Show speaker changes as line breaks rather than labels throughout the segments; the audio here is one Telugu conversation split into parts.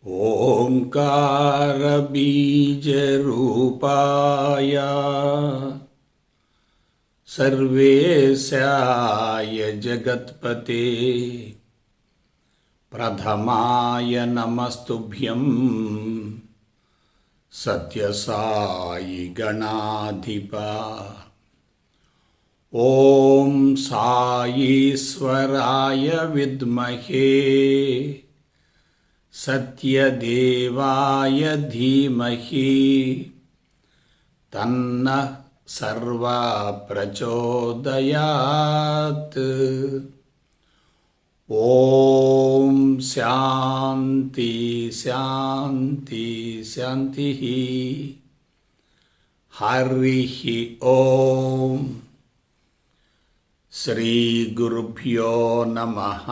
ओङ्कारबीजरूपाय सर्वेशाय जगत्पते प्रथमाय नमस्तुभ्यं सत्यसाई गणाधिपा। ॐ साईश्वराय विद्महे सत्यदेवाय धीमहि तन्नः सर्वा प्रचोदयात्। ॐ शान्ति शान्ति शान्तिः। हरिः ॐ। श्रीगुरुभ्यो नमः।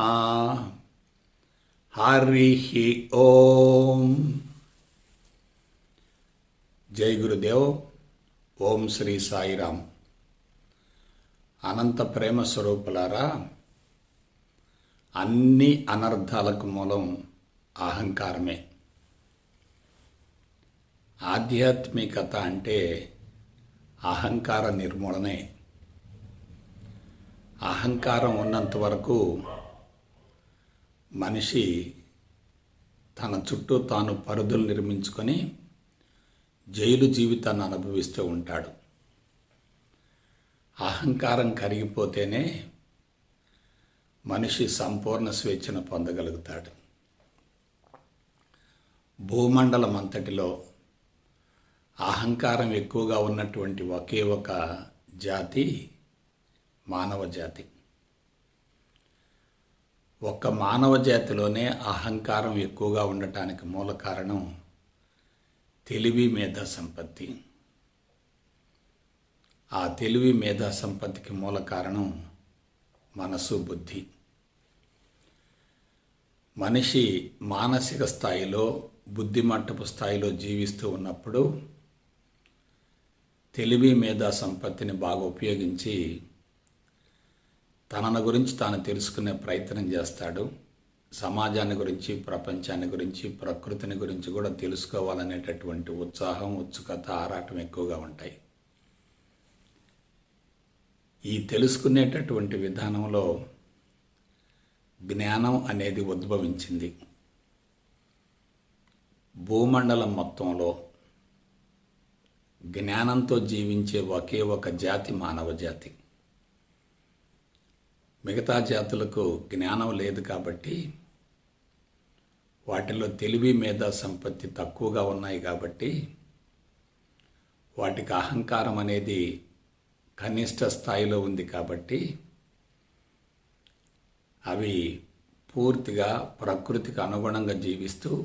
हरिः ॐ। जय गुरुदेव। ఓం శ్రీ సాయిరామ్. అనంత ప్రేమ స్వరూపులారా, అన్ని అనర్థాలకు మూలం అహంకారమే. ఆధ్యాత్మికత అంటే అహంకార నిర్మూలనే. అహంకారం ఉన్నంత వరకు మనిషి తన చుట్టూ తాను పరిధులు నిర్మించుకొని జైలు జీవితాన్ని అనుభవిస్తూ ఉంటాడు. అహంకారం కరిగిపోతేనే మనిషి సంపూర్ణ స్వేచ్ఛను పొందగలుగుతాడు. భూమండలం అంతటిలో అహంకారం ఎక్కువగా ఉన్నటువంటి ఒకే ఒక జాతి మానవ జాతి. ఒక్క మానవ జాతిలోనే అహంకారం ఎక్కువగా ఉండటానికి మూల కారణం తెలివి మేధా సంపత్తి. ఆ తెలివి మేధా సంపత్తికి మూల కారణం మనసు, బుద్ధి. మనిషి మానసిక స్థాయిలో, బుద్ధిమట్టపు స్థాయిలో జీవిస్తూ ఉన్నప్పుడు తెలివి మేధా సంపత్తిని బాగా ఉపయోగించి తనను గురించి తాను తెలుసుకునే ప్రయత్నం చేస్తాడు. సమాజాన్ని గురించి, ప్రపంచాన్ని గురించి, ప్రకృతిని గురించి కూడా తెలుసుకోవాలనేటటువంటి ఉత్సాహం, ఉత్సుకత, ఆరాటం ఎక్కువగా ఉంటాయి. ఈ తెలుసుకునేటటువంటి విధానంలో జ్ఞానం అనేది ఉద్భవించింది. భూమండలం మొత్తంలో జ్ఞానంతో జీవించే ఒకే ఒక జాతి మానవ జాతి. మిగతా జాతులకు జ్ఞానం లేదు కాబట్టి, వాటిలో తెలివి మేధా సంపత్తి తక్కువగా ఉన్నాయి కాబట్టి వాటికి అహంకారం అనేది కనిష్ట స్థాయిలో ఉంది కాబట్టి అవి పూర్తిగా ప్రకృతికి అనుగుణంగా జీవిస్తూ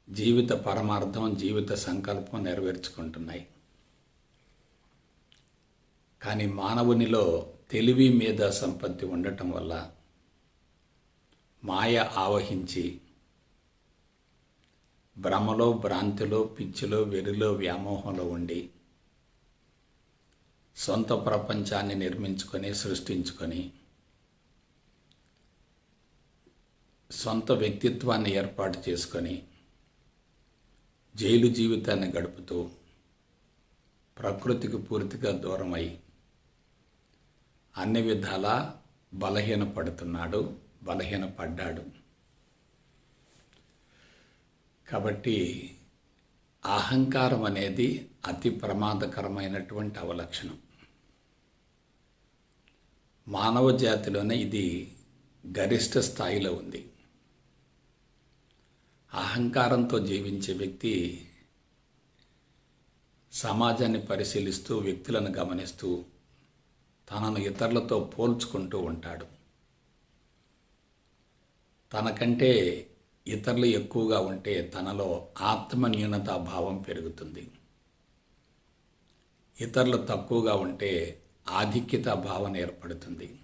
జీవిత పరమార్థం, జీవిత సంకల్పం నెరవేర్చుకుంటున్నాయి. కానీ మానవునిలో తెలివి మేధా సంపత్తి ఉండటం వల్ల మాయ ఆవహించి భ్రమలో, భ్రాంతిలో, పిచ్చిలో, వెరిలో, వ్యామోహంలో ఉండి సొంత ప్రపంచాన్ని నిర్మించుకొని, సృష్టించుకొని సొంత వ్యక్తిత్వాన్ని ఏర్పాటు చేసుకొని జైలు జీవితాన్ని గడుపుతూ ప్రకృతికి పూర్తిగా దూరమై అన్ని విధాలా బలహీనపడుతున్నాడు, బలహీనపడ్డాడు. కాబట్టి అహంకారం అనేది అతి ప్రమాదకరమైనటువంటి అవలక్షణం. మానవ జాతిలోనే ఇది గరిష్ట స్థాయిలో ఉంది. అహంకారంతో జీవించే వ్యక్తి సమాజాన్ని పరిశీలిస్తూ, వ్యక్తులను గమనిస్తూ తనను ఇతరులతో పోల్చుకుంటూ ఉంటాడు. తనకంటే ఇతరులు ఎక్కువగా ఉంటే తనలో ఆత్మన్యూనతా భావం పెరుగుతుంది. ఇతరులు తక్కువగా ఉంటే ఆధిక్యత భావన ఏర్పడుతుంది.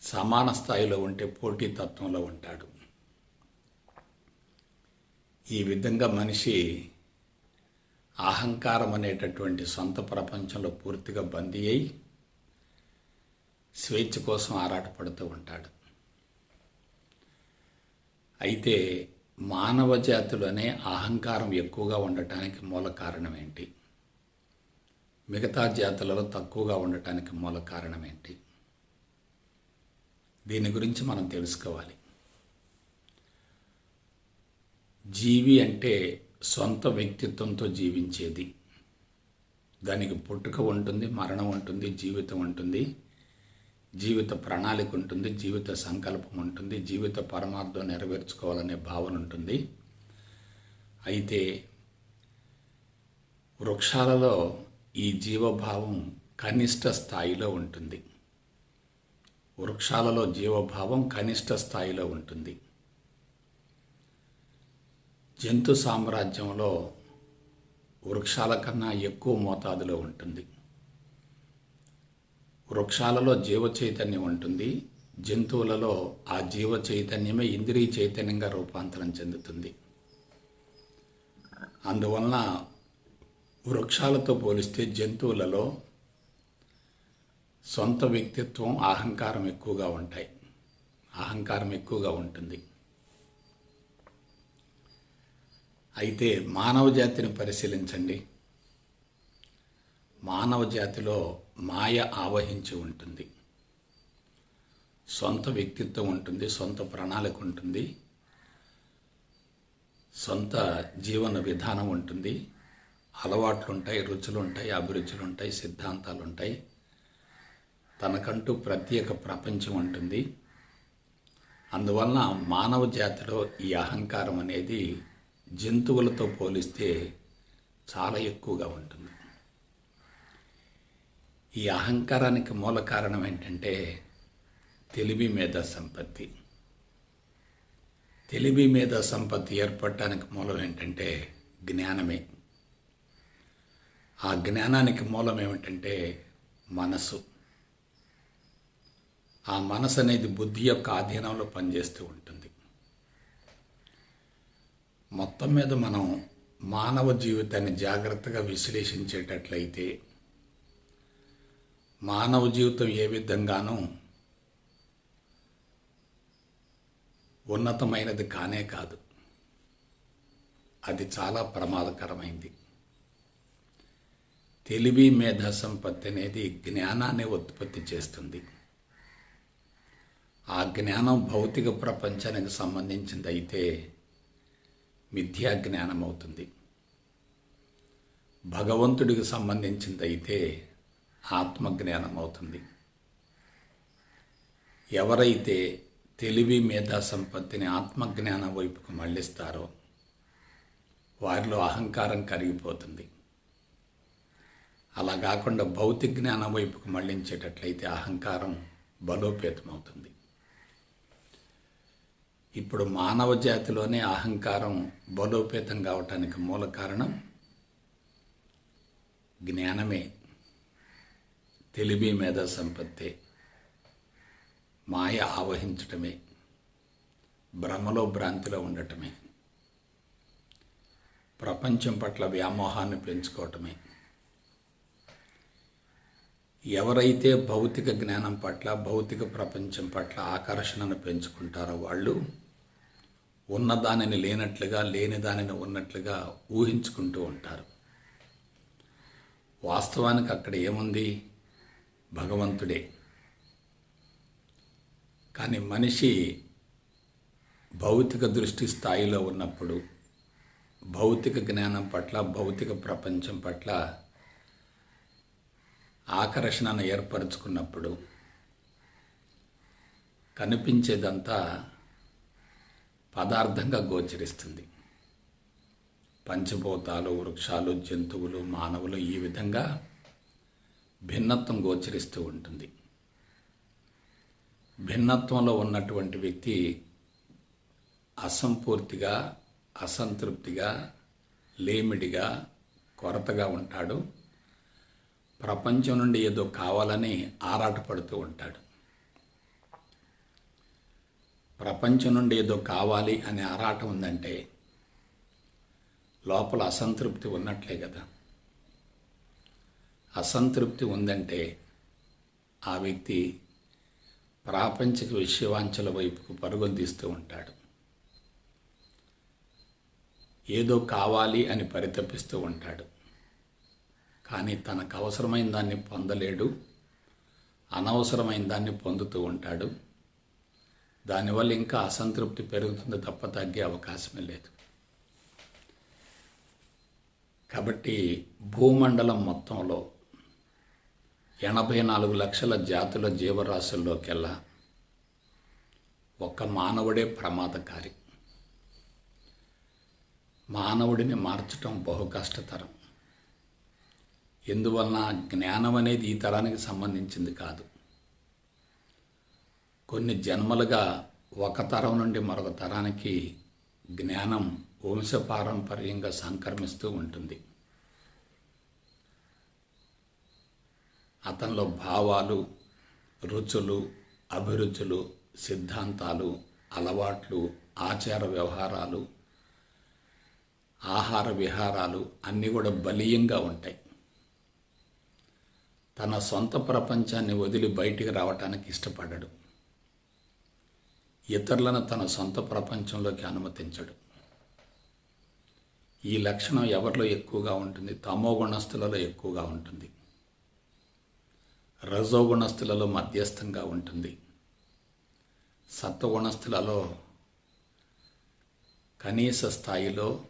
సమాన స్థాయిలో ఉంటే పోటీతత్వంలో ఉంటాడు. ఈ విధంగా మనిషి అహంకారం అనేటటువంటి సొంత ప్రపంచంలో పూర్తిగా బందీ అయి స్వేచ్ఛ కోసం ఆరాటపడుతూ ఉంటాడు. అయితే మానవ జాతిలోనే అహంకారం ఎక్కువగా ఉండటానికి మూల కారణం ఏంటి? మిగతా జాతులలో తక్కువగా ఉండటానికి మూల కారణం ఏంటి? దీని గురించి మనం తెలుసుకోవాలి. జీవి అంటే సొంత వ్యక్తిత్వంతో జీవించేది. దానికి పుట్టుక ఉంటుంది, మరణం ఉంటుంది, జీవితం ఉంటుంది, జీవిత ప్రణాళిక ఉంటుంది, జీవిత సంకల్పం ఉంటుంది, జీవిత పరమార్థం నెరవేర్చుకోవాలనే భావన ఉంటుంది. అయితే వృక్షాలలో ఈ జీవభావం కనిష్ట స్థాయిలో ఉంటుంది. వృక్షాలలో జీవభావం కనిష్ట స్థాయిలో ఉంటుంది. జంతు సామ్రాజ్యంలో వృక్షాల కన్నా ఎక్కువ మోతాదులో ఉంటుంది. వృక్షాలలో జీవ చైతన్యం ఉంటుంది. జంతువులలో ఆ జీవ చైతన్యమే ఇంద్రియ చైతన్యంగా రూపాంతరం చెందుతుంది. అందువలన వృక్షాలతో పోలిస్తే జంతువులలో సొంత వ్యక్తిత్వం, అహంకారం ఎక్కువగా ఉంటాయి. అహంకారం ఎక్కువగా ఉంటుంది. అయితే మానవ జాతిని పరిశీలించండి. మానవ జాతిలో మాయ ఆవహించి ఉంటుంది. సొంత వ్యక్తిత్వం ఉంటుంది, సొంత ప్రణాళిక ఉంటుంది, సొంత జీవన విధానం ఉంటుంది, అలవాట్లు ఉంటాయి, రుచులు ఉంటాయి, అభిరుచులు ఉంటాయి, సిద్ధాంతాలు ఉంటాయి. తనకంటూ ప్రత్యేక ప్రపంచం ఉంటుంది. అందువలన మానవ జాతిలో ఈ అహంకారం అనేది జంతువులతో పోలిస్తే చాలా ఎక్కువగా ఉంటుంది. ఈ అహంకారానికి మూల కారణం ఏంటంటే తెలివి మేధా సంపత్తి. తెలివి మేధా సంపత్తి ఏర్పడటానికి మూలం ఏంటంటే జ్ఞానమే. ఆ జ్ఞానానికి మూలం ఏమిటంటే మనసు. ఆ మనసు అనేది బుద్ధి యొక్క ఆధీనంలో పనిచేస్తూ ఉంటుంది. మొత్తం మీద మనం మానవ జీవితాన్ని జాగ్రత్తగా విశ్లేషించేటట్లయితే మానవ జీవితం ఏ విధంగానూ ఉన్నతమైనది కానే కాదు. అది చాలా ప్రమాదకరమైంది. తెలివి మేధా సంపత్తి అనేది జ్ఞానాన్ని ఉత్పత్తి చేస్తుంది. ఆ జ్ఞానం భౌతిక ప్రపంచానికి సంబంధించింది అయితే మిథ్యా జ్ఞానం అవుతుంది. భగవంతుడికి సంబంధించింది అయితే ఆత్మజ్ఞానం అవుతుంది. ఎవరైతే తెలివి మేధా సంపత్తిని ఆత్మజ్ఞానం వైపుకు మళ్ళిస్తారో వారిలో అహంకారం కరిగిపోతుంది. అలా కాకుండా భౌతిక జ్ఞానం వైపుకు మళ్ళించేటట్లయితే అహంకారం బలోపేతమవుతుంది. ఇప్పుడు మానవ జాతిలోనే అహంకారం బలోపేతం కావటానికి మూల కారణం జ్ఞానమే, తెలివి మేధా సంపత్తే, మాయ ఆవహించటమే, భ్రమలో భ్రాంతిలో ఉండటమే, ప్రపంచం పట్ల వ్యామోహాన్ని పెంచుకోవటమే. ఎవరైతే భౌతిక జ్ఞానం పట్ల, భౌతిక ప్రపంచం పట్ల ఆకర్షణను పెంచుకుంటారో వాళ్ళు ఉన్నదానిని లేనట్లుగా, లేని దానిని ఉన్నట్లుగా ఊహించుకుంటూ ఉంటారు. వాస్తవానికి అక్కడ ఏముంది? భగవంతుడే. కానీ మనిషి భౌతిక దృష్టి స్థాయిలో ఉన్నప్పుడు, భౌతిక జ్ఞానం పట్ల, భౌతిక ప్రపంచం పట్ల ఆకర్షణను ఏర్పరచుకున్నప్పుడు కనిపించేదంతా పదార్థంగా గోచరిస్తుంది. పంచభూతాలు, వృక్షాలు, జంతువులు, మానవులు ఈ విధంగా భిన్నత్వం గోచరిస్తూ ఉంటుంది. భిన్నత్వంలో ఉన్నటువంటి వ్యక్తి అసంపూర్తిగా, అసంతృప్తిగా, లేమిడిగా, కొరతగా ఉంటాడు. ప్రపంచం నుండి ఏదో కావాలని ఆరాటపడుతూ ఉంటాడు. ప్రపంచం నుండి ఏదో కావాలి అనే ఆరాటం ఉందంటే లోపల అసంతృప్తి ఉన్నట్లే కదా. అసంతృప్తి ఉందంటే ఆ వ్యక్తి ప్రాపంచిక విషయవాంఛల వైపుకు పరుగులు తీస్తూ ఉంటాడు. ఏదో కావాలి అని పరితపిస్తూ ఉంటాడు. కానీ తనకు అవసరమైన దాన్ని పొందలేడు, అనవసరమైన దాన్ని పొందుతూ ఉంటాడు. దానివల్ల ఇంకా అసంతృప్తి పెరుగుతుంది తప్ప తగ్గే అవకాశమే లేదు. కాబట్టి భూమండలం మొత్తంలో 84 లక్షల జాతుల జీవరాశుల్లోకెల్లా ఒక్క మానవుడే ప్రమాదకారి. మానవుడిని మార్చటం బహు కష్టతరం. ఎందువలన జ్ఞానం అనేది ఈ తరానికి సంబంధించింది కాదు. కొన్ని జన్మలుగా ఒక తరం నుండి మరొక తరానికి జ్ఞానం వంశపారంపర్యంగా సంక్రమిస్తూ ఉంటుంది. అతనిలో భావాలు, రుచులు, అభిరుచులు, సిద్ధాంతాలు, అలవాట్లు, ఆచార వ్యవహారాలు, ఆహార విహారాలు అన్నీ కూడా బలీయంగా ఉంటాయి. తన సొంత ప్రపంచాన్ని వదిలి బయటికి రావటానికి ఇష్టపడడు. ఇతరులను తన సొంత ప్రపంచంలోకి అనుమతించడు. ఈ లక్షణం ఎవరిలో ఎక్కువగా ఉంటుంది? తమో గుణస్థులలో ఎక్కువగా ఉంటుంది. రజోగుణస్థులలో మధ్యస్థంగా ఉంటుంది. సత్వగుణస్థులలో కనీస స్థాయిలో,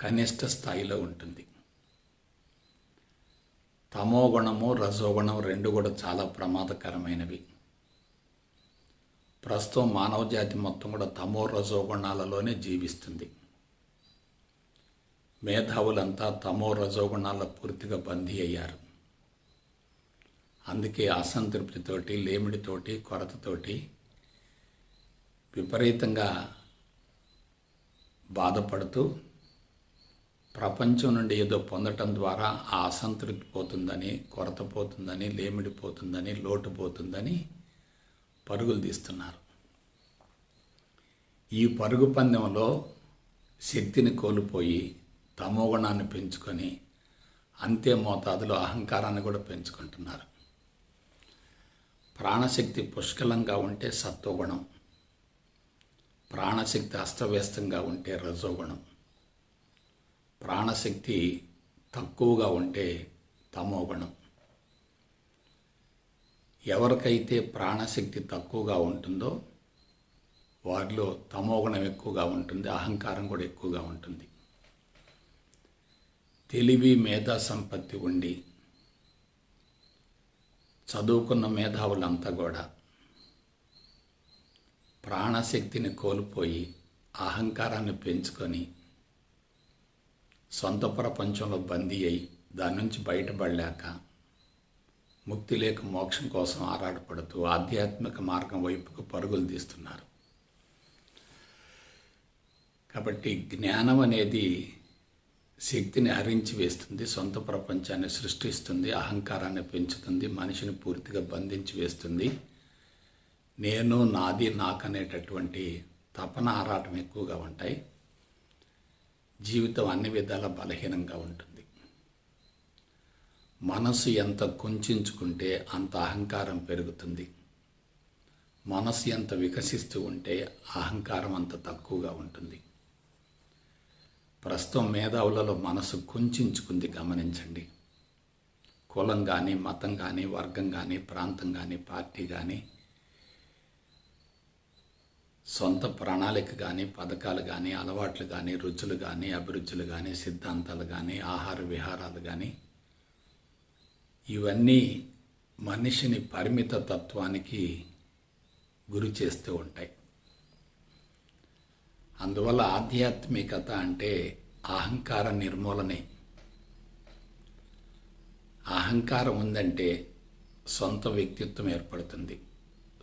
కనిష్ట స్థాయిలో ఉంటుంది. తమోగుణము, రజోగుణం రెండు కూడా చాలా ప్రమాదకరమైనవి. ప్రస్తుతం మానవ జాతి మొత్తం కూడా తమో రజోగుణాలలోనే జీవిస్తుంది. మేధావులంతా తమో రజోగుణాల పూర్తిగా బందీ అయ్యారు. అందుకే అసంతృప్తితోటి, లేమిడితోటి, కొరతతోటి విపరీతంగా బాధపడుతూ ప్రపంచం నుండి ఏదో పొందటం ద్వారా ఆ అసంతృప్తి పోతుందని, కొరత పోతుందని, లేమిడి పోతుందని, లోటు పోతుందని పరుగులు తీస్తున్నారు. ఈ పరుగు పందెంలో శక్తిని కోల్పోయి తమోగుణాన్ని పెంచుకొని అంతే మోతాదులో అహంకారాన్ని కూడా పెంచుకుంటున్నారు. ప్రాణశక్తి పుష్కలంగా ఉంటే సత్వగుణం, ప్రాణశక్తి అస్తవ్యస్తంగా ఉంటే రజోగుణం, ప్రాణశక్తి తక్కువగా ఉంటే తమోగుణం. ఎవరికైతే ప్రాణశక్తి తక్కువగా ఉంటుందో వారిలో తమోగుణం ఎక్కువగా ఉంటుంది, అహంకారం కూడా ఎక్కువగా ఉంటుంది. తెలివి, మేధా సంపత్తి ఉండి చదువుకున్న మేధావులంతా కూడా ప్రాణశక్తిని కోల్పోయి అహంకారాన్ని పెంచుకొని సొంత ప్రపంచంలో బందీ అయి దాని నుంచి బయటపడలేక ముక్తి లేక మోక్షం కోసం ఆరాటపడుతూ ఆధ్యాత్మిక మార్గం వైపుకు పరుగులు తీస్తున్నారు. కాబట్టి జ్ఞానం అనేది శక్తిని హరించి వేస్తుంది, సొంత ప్రపంచాన్ని సృష్టిస్తుంది, అహంకారాన్ని పెంచుతుంది, మనిషిని పూర్తిగా బంధించి వేస్తుంది. నేను, నాది, నాకనేటటువంటి తపన, ఆరాటం ఎక్కువగా ఉంటాయి. జీవితం అన్ని విధాల బలహీనంగా ఉంటుంది. మనసు ఎంత కుంచుకుంటే అంత అహంకారం పెరుగుతుంది. మనసు ఎంత వికసిస్తూ ఉంటే అహంకారం అంత తక్కువగా ఉంటుంది. ప్రస్తుతం మేధావులలో మనసు కుంచుకుంది, గమనించండి. కులం కానీ, మతం కానీ, వర్గం కానీ, ప్రాంతం కానీ, పార్టీ కానీ, సొంత ప్రణాళిక కానీ, పథకాలు కానీ, అలవాట్లు కానీ, రుచులు కానీ, అభిరుచులు కానీ, సిద్ధాంతాలు కానీ, ఆహార విహారాలు కానీ, ఇవన్నీ మనిషిని పరిమిత తత్వానికి గురి చేస్తూ ఉంటాయి. అందువల్ల ఆధ్యాత్మికత అంటే అహంకార నిర్మూలనే. అహంకారం ఉందంటే సొంత వ్యక్తిత్వం ఏర్పడుతుంది.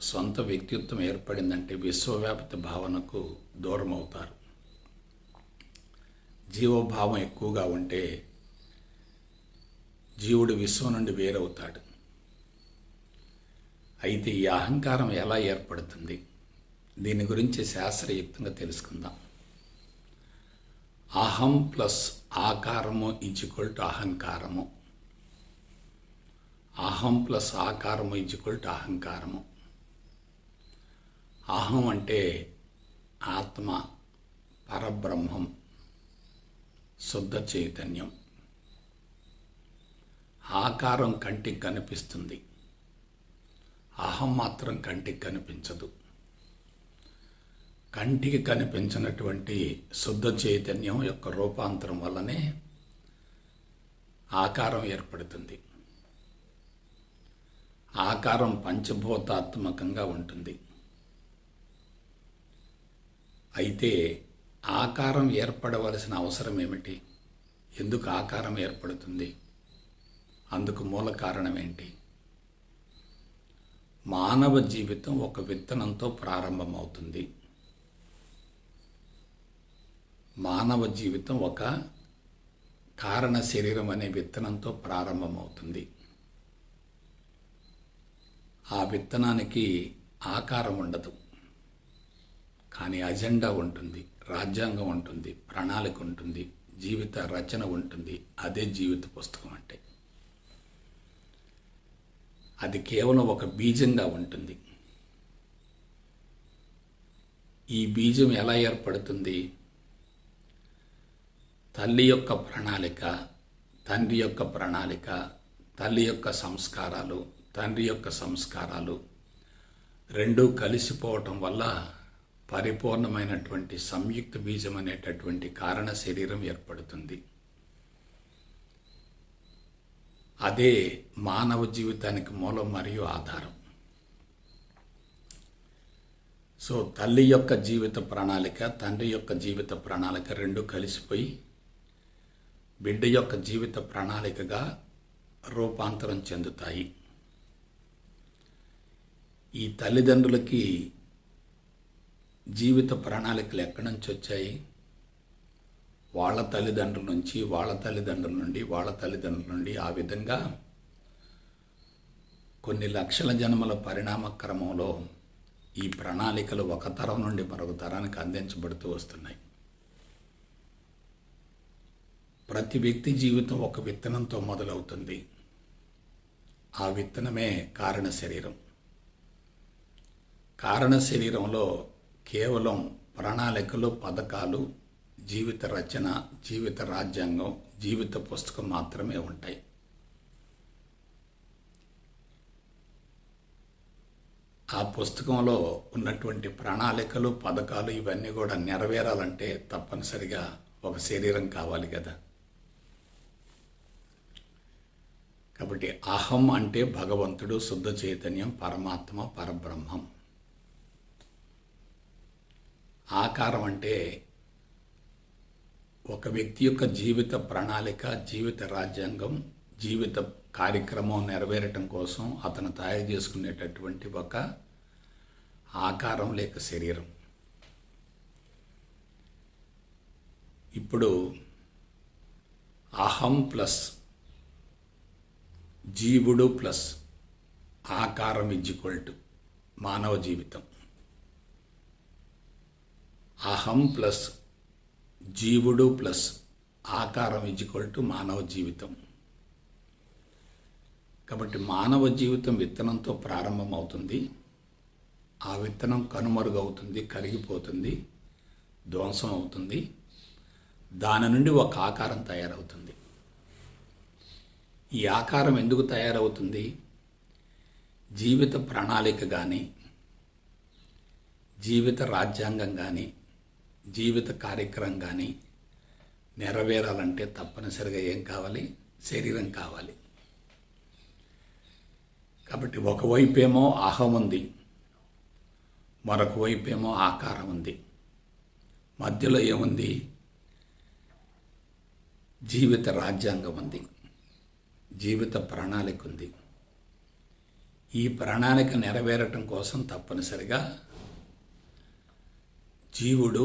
సొంత వ్యక్తిత్వం ఏర్పడిందంటే విశ్వవ్యాప్త భావనకు దూరం అవుతారు. జీవభావం ఎక్కువగా ఉంటే జీవుడు విశ్వం నుండి వేరవుతాడు. అయితే ఈ అహంకారం ఎలా ఏర్పడుతుంది? దీని గురించి శాస్త్రయుక్తంగా తెలుసుకుందాం. అహం ప్లస్ ఆకారము ఈజ్ఈక్వల్ టు అహంకారము. అహం ప్లస్ ఆకారము ఈజ్ఈక్వల్ టు అహంకారము. అహం అంటే ఆత్మ, పరబ్రహ్మం. శుద్ధ చైతన్యం. ఆకారం కంటికి కనిపిస్తుంది, అహం మాత్రం కంటికి కనిపించదు. కంటికి కనిపించినటువంటి శుద్ధ చైతన్యం యొక్క రూపాంతరం వల్లనే ఆకారం ఏర్పడుతుంది. ఆకారం పంచభూతాత్మకంగా ఉంటుంది. అయితే ఆకారం ఏర్పడవలసిన అవసరం ఏమిటి? ఎందుకు ఆకారం ఏర్పడుతుంది? అందుకు మూల కారణం ఏంటి? మానవ జీవితం ఒక విత్తనంతో ప్రారంభమవుతుంది. మానవ జీవితం ఒక కారణ శరీరం అనే విత్తనంతో ప్రారంభమవుతుంది. ఆ విత్తనానికి ఆకారం ఉండదు, కానీ అజెండా ఉంటుంది, రాజ్యాంగం ఉంటుంది, ప్రణాళిక ఉంటుంది, జీవిత రచన ఉంటుంది. అదే జీవిత పుస్తకం అంటే. అది కేవలం ఒక బీజంగా ఉంటుంది. ఈ బీజం ఎలా ఏర్పడుతుంది? తల్లి యొక్క ప్రణాళిక, తండ్రి యొక్క ప్రణాళిక, తల్లి యొక్క సంస్కారాలు, తండ్రి యొక్క సంస్కారాలు రెండూ కలిసిపోవటం వల్ల పరిపూర్ణమైనటువంటి సంయుక్త బీజం అనేటటువంటి కారణ శరీరం ఏర్పడుతుంది. అదే మానవ జీవితానికి మూలం మరియు ఆధారం. సో తల్లి యొక్క జీవిత ప్రణాళిక, తండ్రి యొక్క జీవిత ప్రణాళిక రెండు కలిసిపోయి బిడ్డ యొక్క జీవిత ప్రణాళికగా రూపాంతరం చెందుతాయి. ఈ తల్లిదండ్రులకి జీవిత ప్రణాళికలు ఎక్కడి నుంచి వచ్చాయి? వాళ్ళ తల్లిదండ్రుల నుంచి, వాళ్ళ తల్లిదండ్రుల నుండి, వాళ్ళ తల్లిదండ్రుల నుండి, ఆ విధంగా కొన్ని లక్షల జన్మల పరిణామ క్రమంలో ఈ ప్రణాళికలు ఒక తరం నుండి మరొక తరానికి అందించబడుతూ వస్తున్నాయి. ప్రతి వ్యక్తి జీవితం ఒక విత్తనంతో మొదలవుతుంది. ఆ విత్తనమే కారణ శరీరం. కారణ శరీరంలో కేవలం ప్రణాళికలు, పథకాలు, జీవిత రచన, జీవిత రాజ్యాంగం, జీవిత పుస్తకం మాత్రమే ఉంటాయి. ఆ పుస్తకంలో ఉన్నటువంటి ప్రణాళికలు, పథకాలు ఇవన్నీ కూడా నెరవేరాలంటే తప్పనిసరిగా ఒక శరీరం కావాలి కదా. కాబట్టి అహం అంటే భగవంతుడు, శుద్ధ చైతన్యం, పరమాత్మ, పరబ్రహ్మం. ఆకారం అంటే ఒక వ్యక్తి యొక్క జీవిత ప్రణాళిక, జీవిత రాజ్యాంగం, జీవిత కార్యక్రమం నెరవేరటం కోసం అతను తయారు చేసుకునేటటువంటి ఒక ఆకారం లేక శరీరం. ఇప్పుడు అహం ప్లస్ జీవుడు ప్లస్ ఆకారం = మానవ జీవితం. అహం ప్లస్ జీవుడు ప్లస్ ఆకారం = మానవ జీవితం. కాబట్టి మానవ జీవితం విత్తనంతో ప్రారంభమవుతుంది. ఆ విత్తనం కనుమరుగవుతుంది, కరిగిపోతుంది, ధ్వంసం అవుతుంది. దాని నుండి ఒక ఆకారం తయారవుతుంది. ఈ ఆకారం ఎందుకు తయారవుతుంది? జీవిత ప్రణాళిక కానీ, జీవిత రాజ్యాంగం కానీ, జీవిత కార్యక్రమం కానీ నెరవేరాలంటే తప్పనిసరిగా ఏం కావాలి? శరీరం కావాలి. కాబట్టి ఒకవైపేమో అహం ఉంది, మరొక వైపేమో ఆకారం ఉంది. మధ్యలో ఏముంది? జీవిత రాజ్యాంగం ఉంది, జీవిత ప్రణాళిక ఉంది. ఈ ప్రణాళిక నెరవేరటం కోసం తప్పనిసరిగా జీవుడు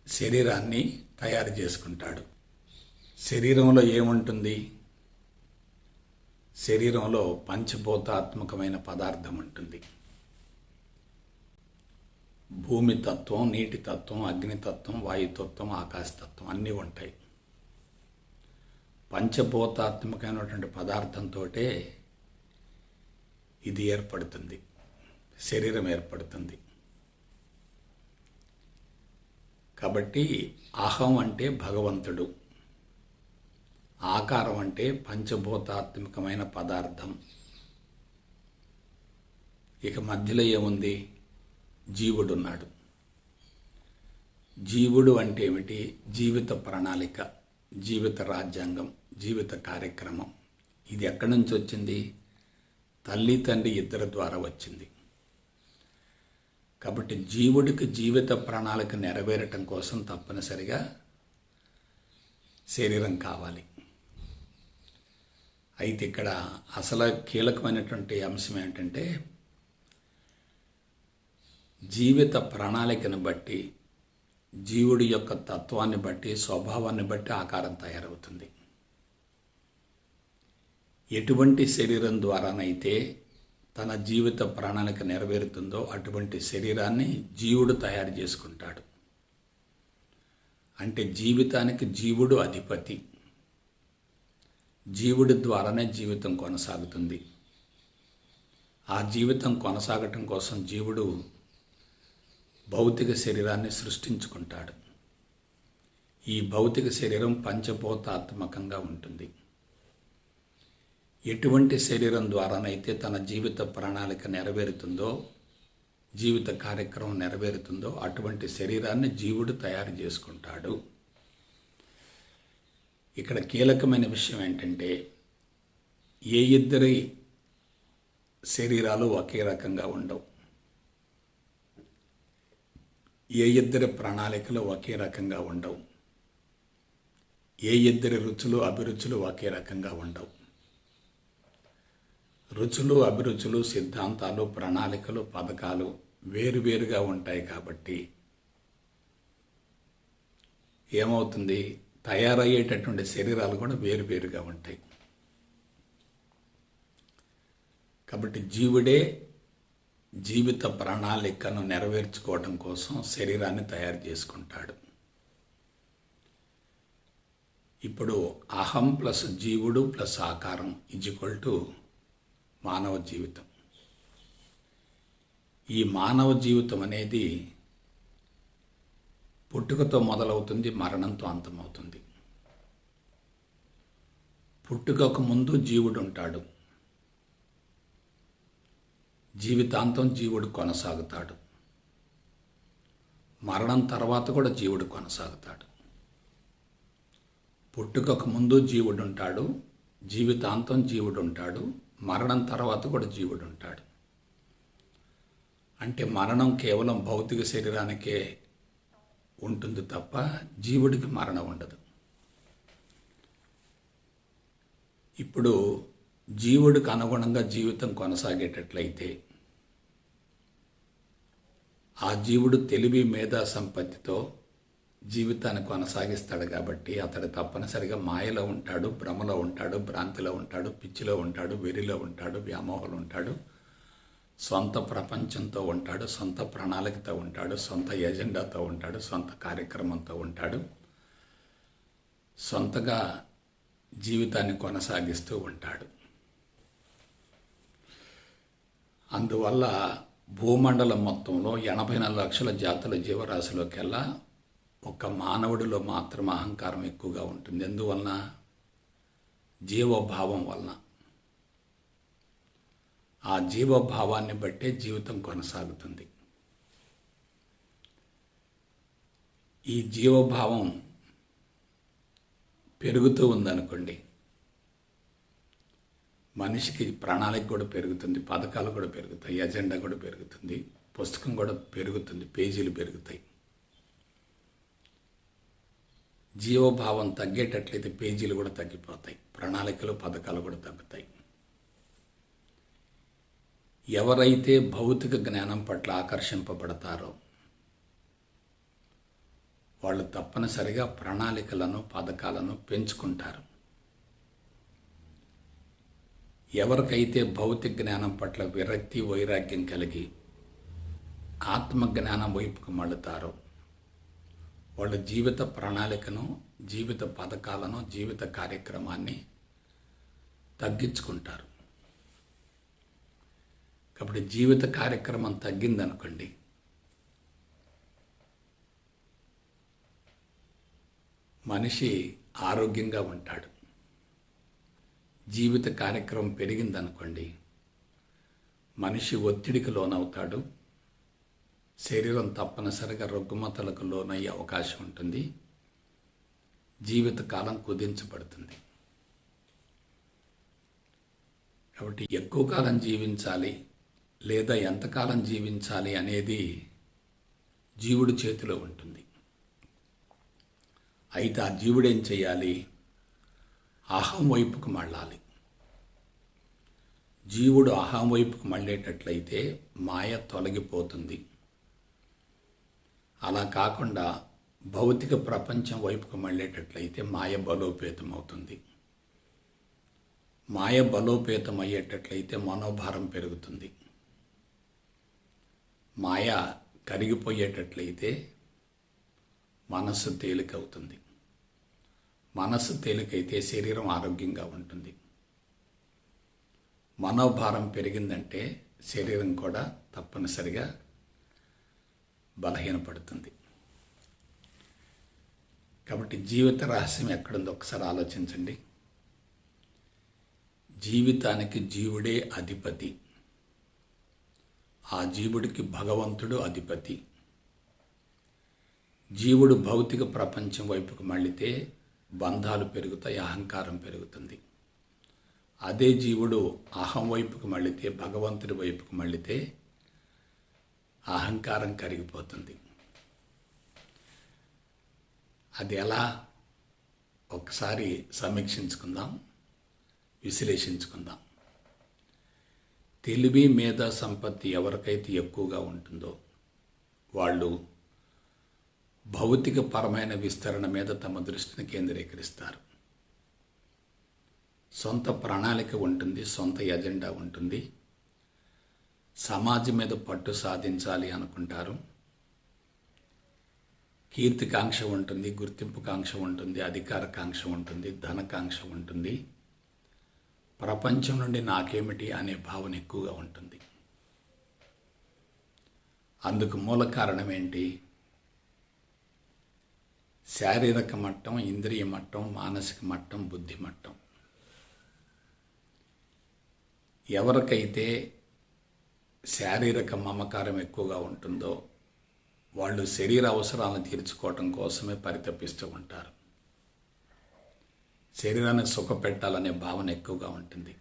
శరీరాన్ని తయారు చేసుకుంటాడు. శరీరంలో ఏముంటుంది? శరీరంలో పంచభూతాత్మకమైన పదార్థం ఉంటుంది. భూమి తత్వం, నీటి తత్వం, అగ్నితత్వం, వాయుతత్వం, ఆకాశతత్వం అన్నీ ఉంటాయి. పంచభూతాత్మకమైనటువంటి పదార్థంతో ఇది ఏర్పడుతుంది, శరీరం ఏర్పడుతుంది. కాబట్టి అహం అంటే భగవంతుడు, ఆకారం అంటే పంచభూతాత్మకమైన పదార్థం. ఇక మధ్యలో ఏముంది? జీవుడున్నాడు. జీవుడు అంటే ఏమిటి? జీవిత ప్రణాళిక, జీవిత రాజ్యాంగం, జీవిత కార్యక్రమం. ఇది ఎక్కడి నుంచి వచ్చింది? తల్లి తండ్రి ఇద్దరి ద్వారా వచ్చింది. కాబట్టి జీవుడికి జీవిత ప్రణాళిక నెరవేరటం కోసం తప్పనిసరిగా శరీరం కావాలి. అయితే ఇక్కడ అసలు కీలకమైనటువంటి అంశం ఏంటంటే, జీవిత ప్రణాళికను బట్టి, జీవుడి యొక్క తత్వాన్ని బట్టి, స్వభావాన్ని బట్టి ఆకారం తయారవుతుంది. ఎటువంటి శరీరం ద్వారానైతే తన జీవిత ప్రణాళిక నెరవేరుతుందో అటువంటి శరీరాన్ని జీవుడు తయారు చేసుకుంటాడు. అంటే జీవితానికి జీవుడు అధిపతి. జీవుడి ద్వారానే జీవితం కొనసాగుతుంది. ఆ జీవితం కొనసాగటం కోసం జీవుడు భౌతిక శరీరాన్ని సృష్టించుకుంటాడు. ఈ భౌతిక శరీరం పంచభూతాత్మకంగా ఉంటుంది. ఎటువంటి శరీరం ద్వారానైతే తన జీవిత ప్రణాళిక నెరవేరుతుందో, జీవిత కార్యక్రమం నెరవేరుతుందో అటువంటి శరీరాన్ని జీవుడు తయారు చేసుకుంటాడు. ఇక్కడ కీలకమైన విషయం ఏంటంటే, ఏ ఇద్దరి శరీరాలు ఒకే రకంగా ఉండవు. ఏ ఇద్దరి ప్రణాళికలు ఒకే రకంగా ఉండవు. ఏ ఇద్దరి రుచులు అభిరుచులు ఒకే రకంగా ఉండవు. రుచులు, అభిరుచులు, సిద్ధాంతాలు, ప్రణాళికలు, పథకాలు వేరువేరుగా ఉంటాయి. కాబట్టి ఏమవుతుంది? తయారయ్యేటటువంటి శరీరాలు కూడా వేరువేరుగా ఉంటాయి. కాబట్టి జీవుడే జీవిత ప్రణాళికను నెరవేర్చుకోవడం కోసం శరీరాన్ని తయారు చేసుకుంటాడు. ఇప్పుడు అహం ప్లస్ జీవుడు ప్లస్ ఆకారం = మానవ జీవితం. ఈ మానవ జీవితం అనేది పుట్టుకతో మొదలవుతుంది, మరణంతో అంతమవుతుంది. పుట్టుకకు ముందు జీవుడు ఉంటాడు. జీవితాంతం జీవుడు కొనసాగుతాడు. మరణం తర్వాత కూడా జీవుడు కొనసాగుతాడు. పుట్టుకకు ముందు జీవుడు ఉంటాడు, జీవితాంతం జీవుడు ఉంటాడు, మరణం తర్వాత కూడా జీవుడు ఉంటాడు. అంటే మరణం కేవలం భౌతిక శరీరానికే ఉంటుంది తప్ప జీవుడికి మరణం ఉండదు. ఇప్పుడు జీవుడికి అనుగుణంగా జీవితం కొనసాగేటట్లయితే ఆ జీవుడు తెలివి, మేధా సంపత్తితో జీవితాన్ని కొనసాగిస్తాడు. కాబట్టి అతడు తప్పనిసరిగా మాయలో ఉంటాడు, భ్రమలో ఉంటాడు, భ్రాంతిలో ఉంటాడు, పిచ్చిలో ఉంటాడు, వెరిలో ఉంటాడు, వ్యామోహంలో ఉంటాడు, సొంత ప్రపంచంతో ఉంటాడు, సొంత ప్రణాళికతో ఉంటాడు, సొంత ఎజెండాతో ఉంటాడు, సొంత కార్యక్రమంతో ఉంటాడు, సొంతగా జీవితాన్ని కొనసాగిస్తూ ఉంటాడు. అందువల్ల భూమండలం మొత్తంలో 84 లక్షల జాతుల జీవరాశిలోకెల్లా ఒక్క మానవుడిలో మాత్రం అహంకారం ఎక్కువగా ఉంటుంది. ఎందువలన? జీవభావం వలన. ఆ జీవభావాన్ని బట్టే జీవితం కొనసాగుతుంది. ఈ జీవభావం పెరుగుతూ ఉందనుకోండి, మనిషికి ప్రణాళిక కూడా పెరుగుతుంది, పథకాలు కూడా పెరుగుతాయి, ఎజెండా కూడా పెరుగుతుంది, పుస్తకం కూడా పెరుగుతుంది, పేజీలు పెరుగుతాయి. జీవభావం తగ్గేటట్లయితే పేజీలు కూడా తగ్గిపోతాయి, ప్రణాళికలు, పథకాలు కూడా తగ్గుతాయి. ఎవరైతే భౌతిక జ్ఞానం పట్ల ఆకర్షింపబడతారో వాళ్ళు తప్పనిసరిగా ప్రణాళికలను, పథకాలను పెంచుకుంటారు. ఎవరికైతే భౌతిక జ్ఞానం పట్ల విరక్తి, వైరాగ్యం కలిగి ఆత్మజ్ఞానం వైపుకు మళ్ళుతారో వాళ్ళ జీవిత ప్రణాళికను, జీవిత పథకాలను, జీవిత కార్యక్రమాన్ని తగ్గించుకుంటారు. కాబట్టి జీవిత కార్యక్రమం తగ్గిందనుకోండి, మనిషి ఆరోగ్యంగా ఉంటాడు, జీవిత కార్యక్రమం పెరిగిందనుకోండి, మనిషి ఒత్తిడికి లోనవుతాడు. శరీరం తప్పనిసరిగా రుగ్మతలకు లోనయ్యే అవకాశం ఉంటుంది. జీవితకాలం కుదించబడుతుంది. కాబట్టి ఎక్కువ కాలం జీవించాలి లేదా ఎంతకాలం జీవించాలి అనేది జీవుడి చేతిలో ఉంటుంది. అయితే ఆ జీవుడు ఏం చేయాలి? అహం వైపుకు మళ్ళాలి. జీవుడు అహం వైపుకు మళ్ళేటట్లయితే మాయ తొలగిపోతుంది. అలా కాకుండా భౌతిక ప్రపంచం వైపుకు మళ్ళేటట్లయితే మాయ బలోపేతం అవుతుంది. మాయ బలోపేతం అయ్యేటట్లయితే మనోభారం పెరుగుతుంది. మాయ కరిగిపోయేటట్లయితే మనస్సు తేలికవుతుంది. మనస్సు తేలికైతే శరీరం ఆరోగ్యంగా ఉంటుంది. మనోభారం పెరిగిందంటే శరీరం కూడా తప్పనిసరిగా బలహీనపడుతుంది. కాబట్టి జీవిత రహస్యం ఎక్కడుందో ఒకసారి ఆలోచించండి. జీవితానికి జీవుడే అధిపతి. ఆ జీవుడికి భగవంతుడు అధిపతి. జీవుడు భౌతిక ప్రపంచం వైపుకు మళ్ళితే బంధాలు పెరుగుతాయి, అహంకారం పెరుగుతుంది. అదే జీవుడు అహం వైపుకు మళ్ళితే, భగవంతుడి వైపుకు మళ్ళితే అహంకారం కరిగిపోతుంది. అది ఎలా? ఒకసారి సమీక్షించుకుందాం, విశ్లేషించుకుందాం. తెలివి మేధా సంపత్తి ఎవరికైతే ఎక్కువగా ఉంటుందో వాళ్ళు భౌతిక పరమైన విస్తరణ మీద తమ దృష్టిని కేంద్రీకరిస్తారు. సొంత ప్రణాళిక ఉంటుంది, సొంత ఎజెండా ఉంటుంది. సమాజం మీద పట్టు సాధించాలి అనుకుంటారు. కీర్తికాంక్ష ఉంటుంది, గుర్తింపుకాంక్ష ఉంటుంది, అధికారకాంక్ష ఉంటుంది, ధనకాంక్ష ఉంటుంది. ప్రపంచం నుండి నాకేమిటి అనే భావన ఎక్కువగా ఉంటుంది. అందుకు మూల కారణం ఏంటి? శారీరక మట్టం, ఇంద్రియ మట్టం, మానసిక మట్టం, బుద్ధి మట్టం. ఎవరికైతే శారీరక మమకారం ఎక్కువగా ఉంటుందో వాళ్ళు శరీర అవసరాలను తీర్చుకోవటం కోసమే పరితపిస్తూ ఉంటారు. శరీరాన్ని సుఖపెట్టాలనే భావన ఎక్కువగా ఉంటుంది.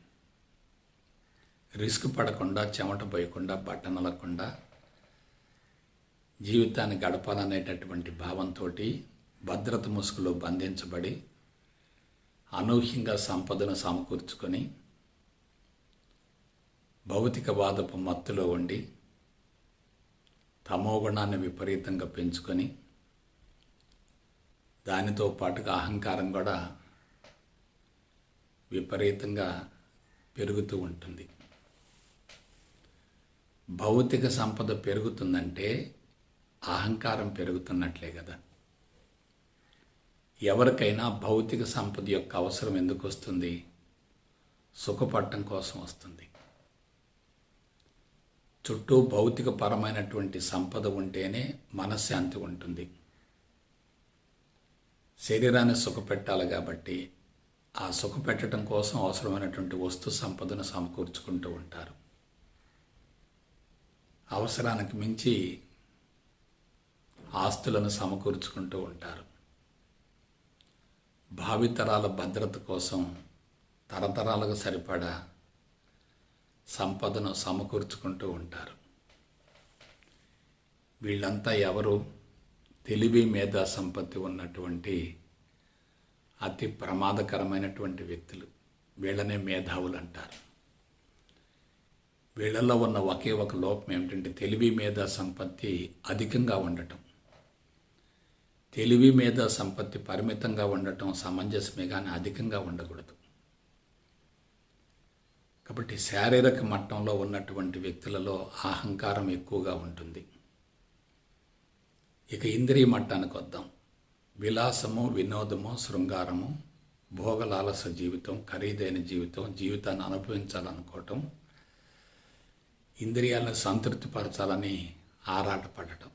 రిస్క్ పడకుండా, చెమట పోయకుండా, బట్ట నలగకుండా జీవితాన్ని గడపాలనేటటువంటి భావంతో భద్రత ముసుగులో బంధించబడి అనూహ్యంగా సంపదను సమకూర్చుకొని భౌతికవాదపు మత్తులో ఉండి తమోగుణాన్ని విపరీతంగా పెంచుకొని దానితో పాటుగా అహంకారం కూడా విపరీతంగా పెరుగుతూ ఉంటుంది. భౌతిక సంపద పెరుగుతుందంటే అహంకారం పెరుగుతున్నట్లే కదా. ఎవరికైనా భౌతిక సంపద యొక్క అవసరం ఎందుకు వస్తుంది? సుఖపడటం కోసం వస్తుంది. చుట్టూ భౌతిక పరమైనటువంటి సంపద ఉంటేనే మనశ్శాంతి ఉంటుంది. శరీరాన్ని సుఖపెట్టాలి కాబట్టి ఆ సుఖపెట్టడం కోసం అవసరమైనటువంటి వస్తు సంపదను సమకూర్చుకుంటూ ఉంటారు. అవసరానికి మించి ఆస్తులను సమకూర్చుకుంటూ ఉంటారు. భావితరాల భద్రత కోసం తరతరాలకు సరిపడా సంపదను సమకూర్చుకుంటూ ఉంటారు. వీళ్ళంతా ఎవరు? తెలివి మేధా సంపత్తి ఉన్నటువంటి అతి ప్రమాదకరమైనటువంటి వ్యక్తులు. వీళ్ళనే మేధావులు అంటారు. వీళ్ళల్లో ఉన్న ఒకే ఒక లోపం ఏమిటంటే తెలివి మేధా సంపత్తి అధికంగా ఉండటం. తెలివి మేధా సంపత్తి పరిమితంగా ఉండటం సమంజసమే కానీ అధికంగా ఉండకూడదు. కాబట్టి శారీరక మట్టంలో ఉన్నటువంటి వ్యక్తులలో అహంకారం ఎక్కువగా ఉంటుంది. ఇక ఇంద్రియ మట్టానికి వద్దాం. విలాసము, వినోదము, శృంగారము, భోగలాలస జీవితం, ఖరీదైన జీవితం, జీవితాన్ని అనుభవించాలనుకోవటం, ఇంద్రియాలను సంతృప్తిపరచాలని ఆరాటపడటం.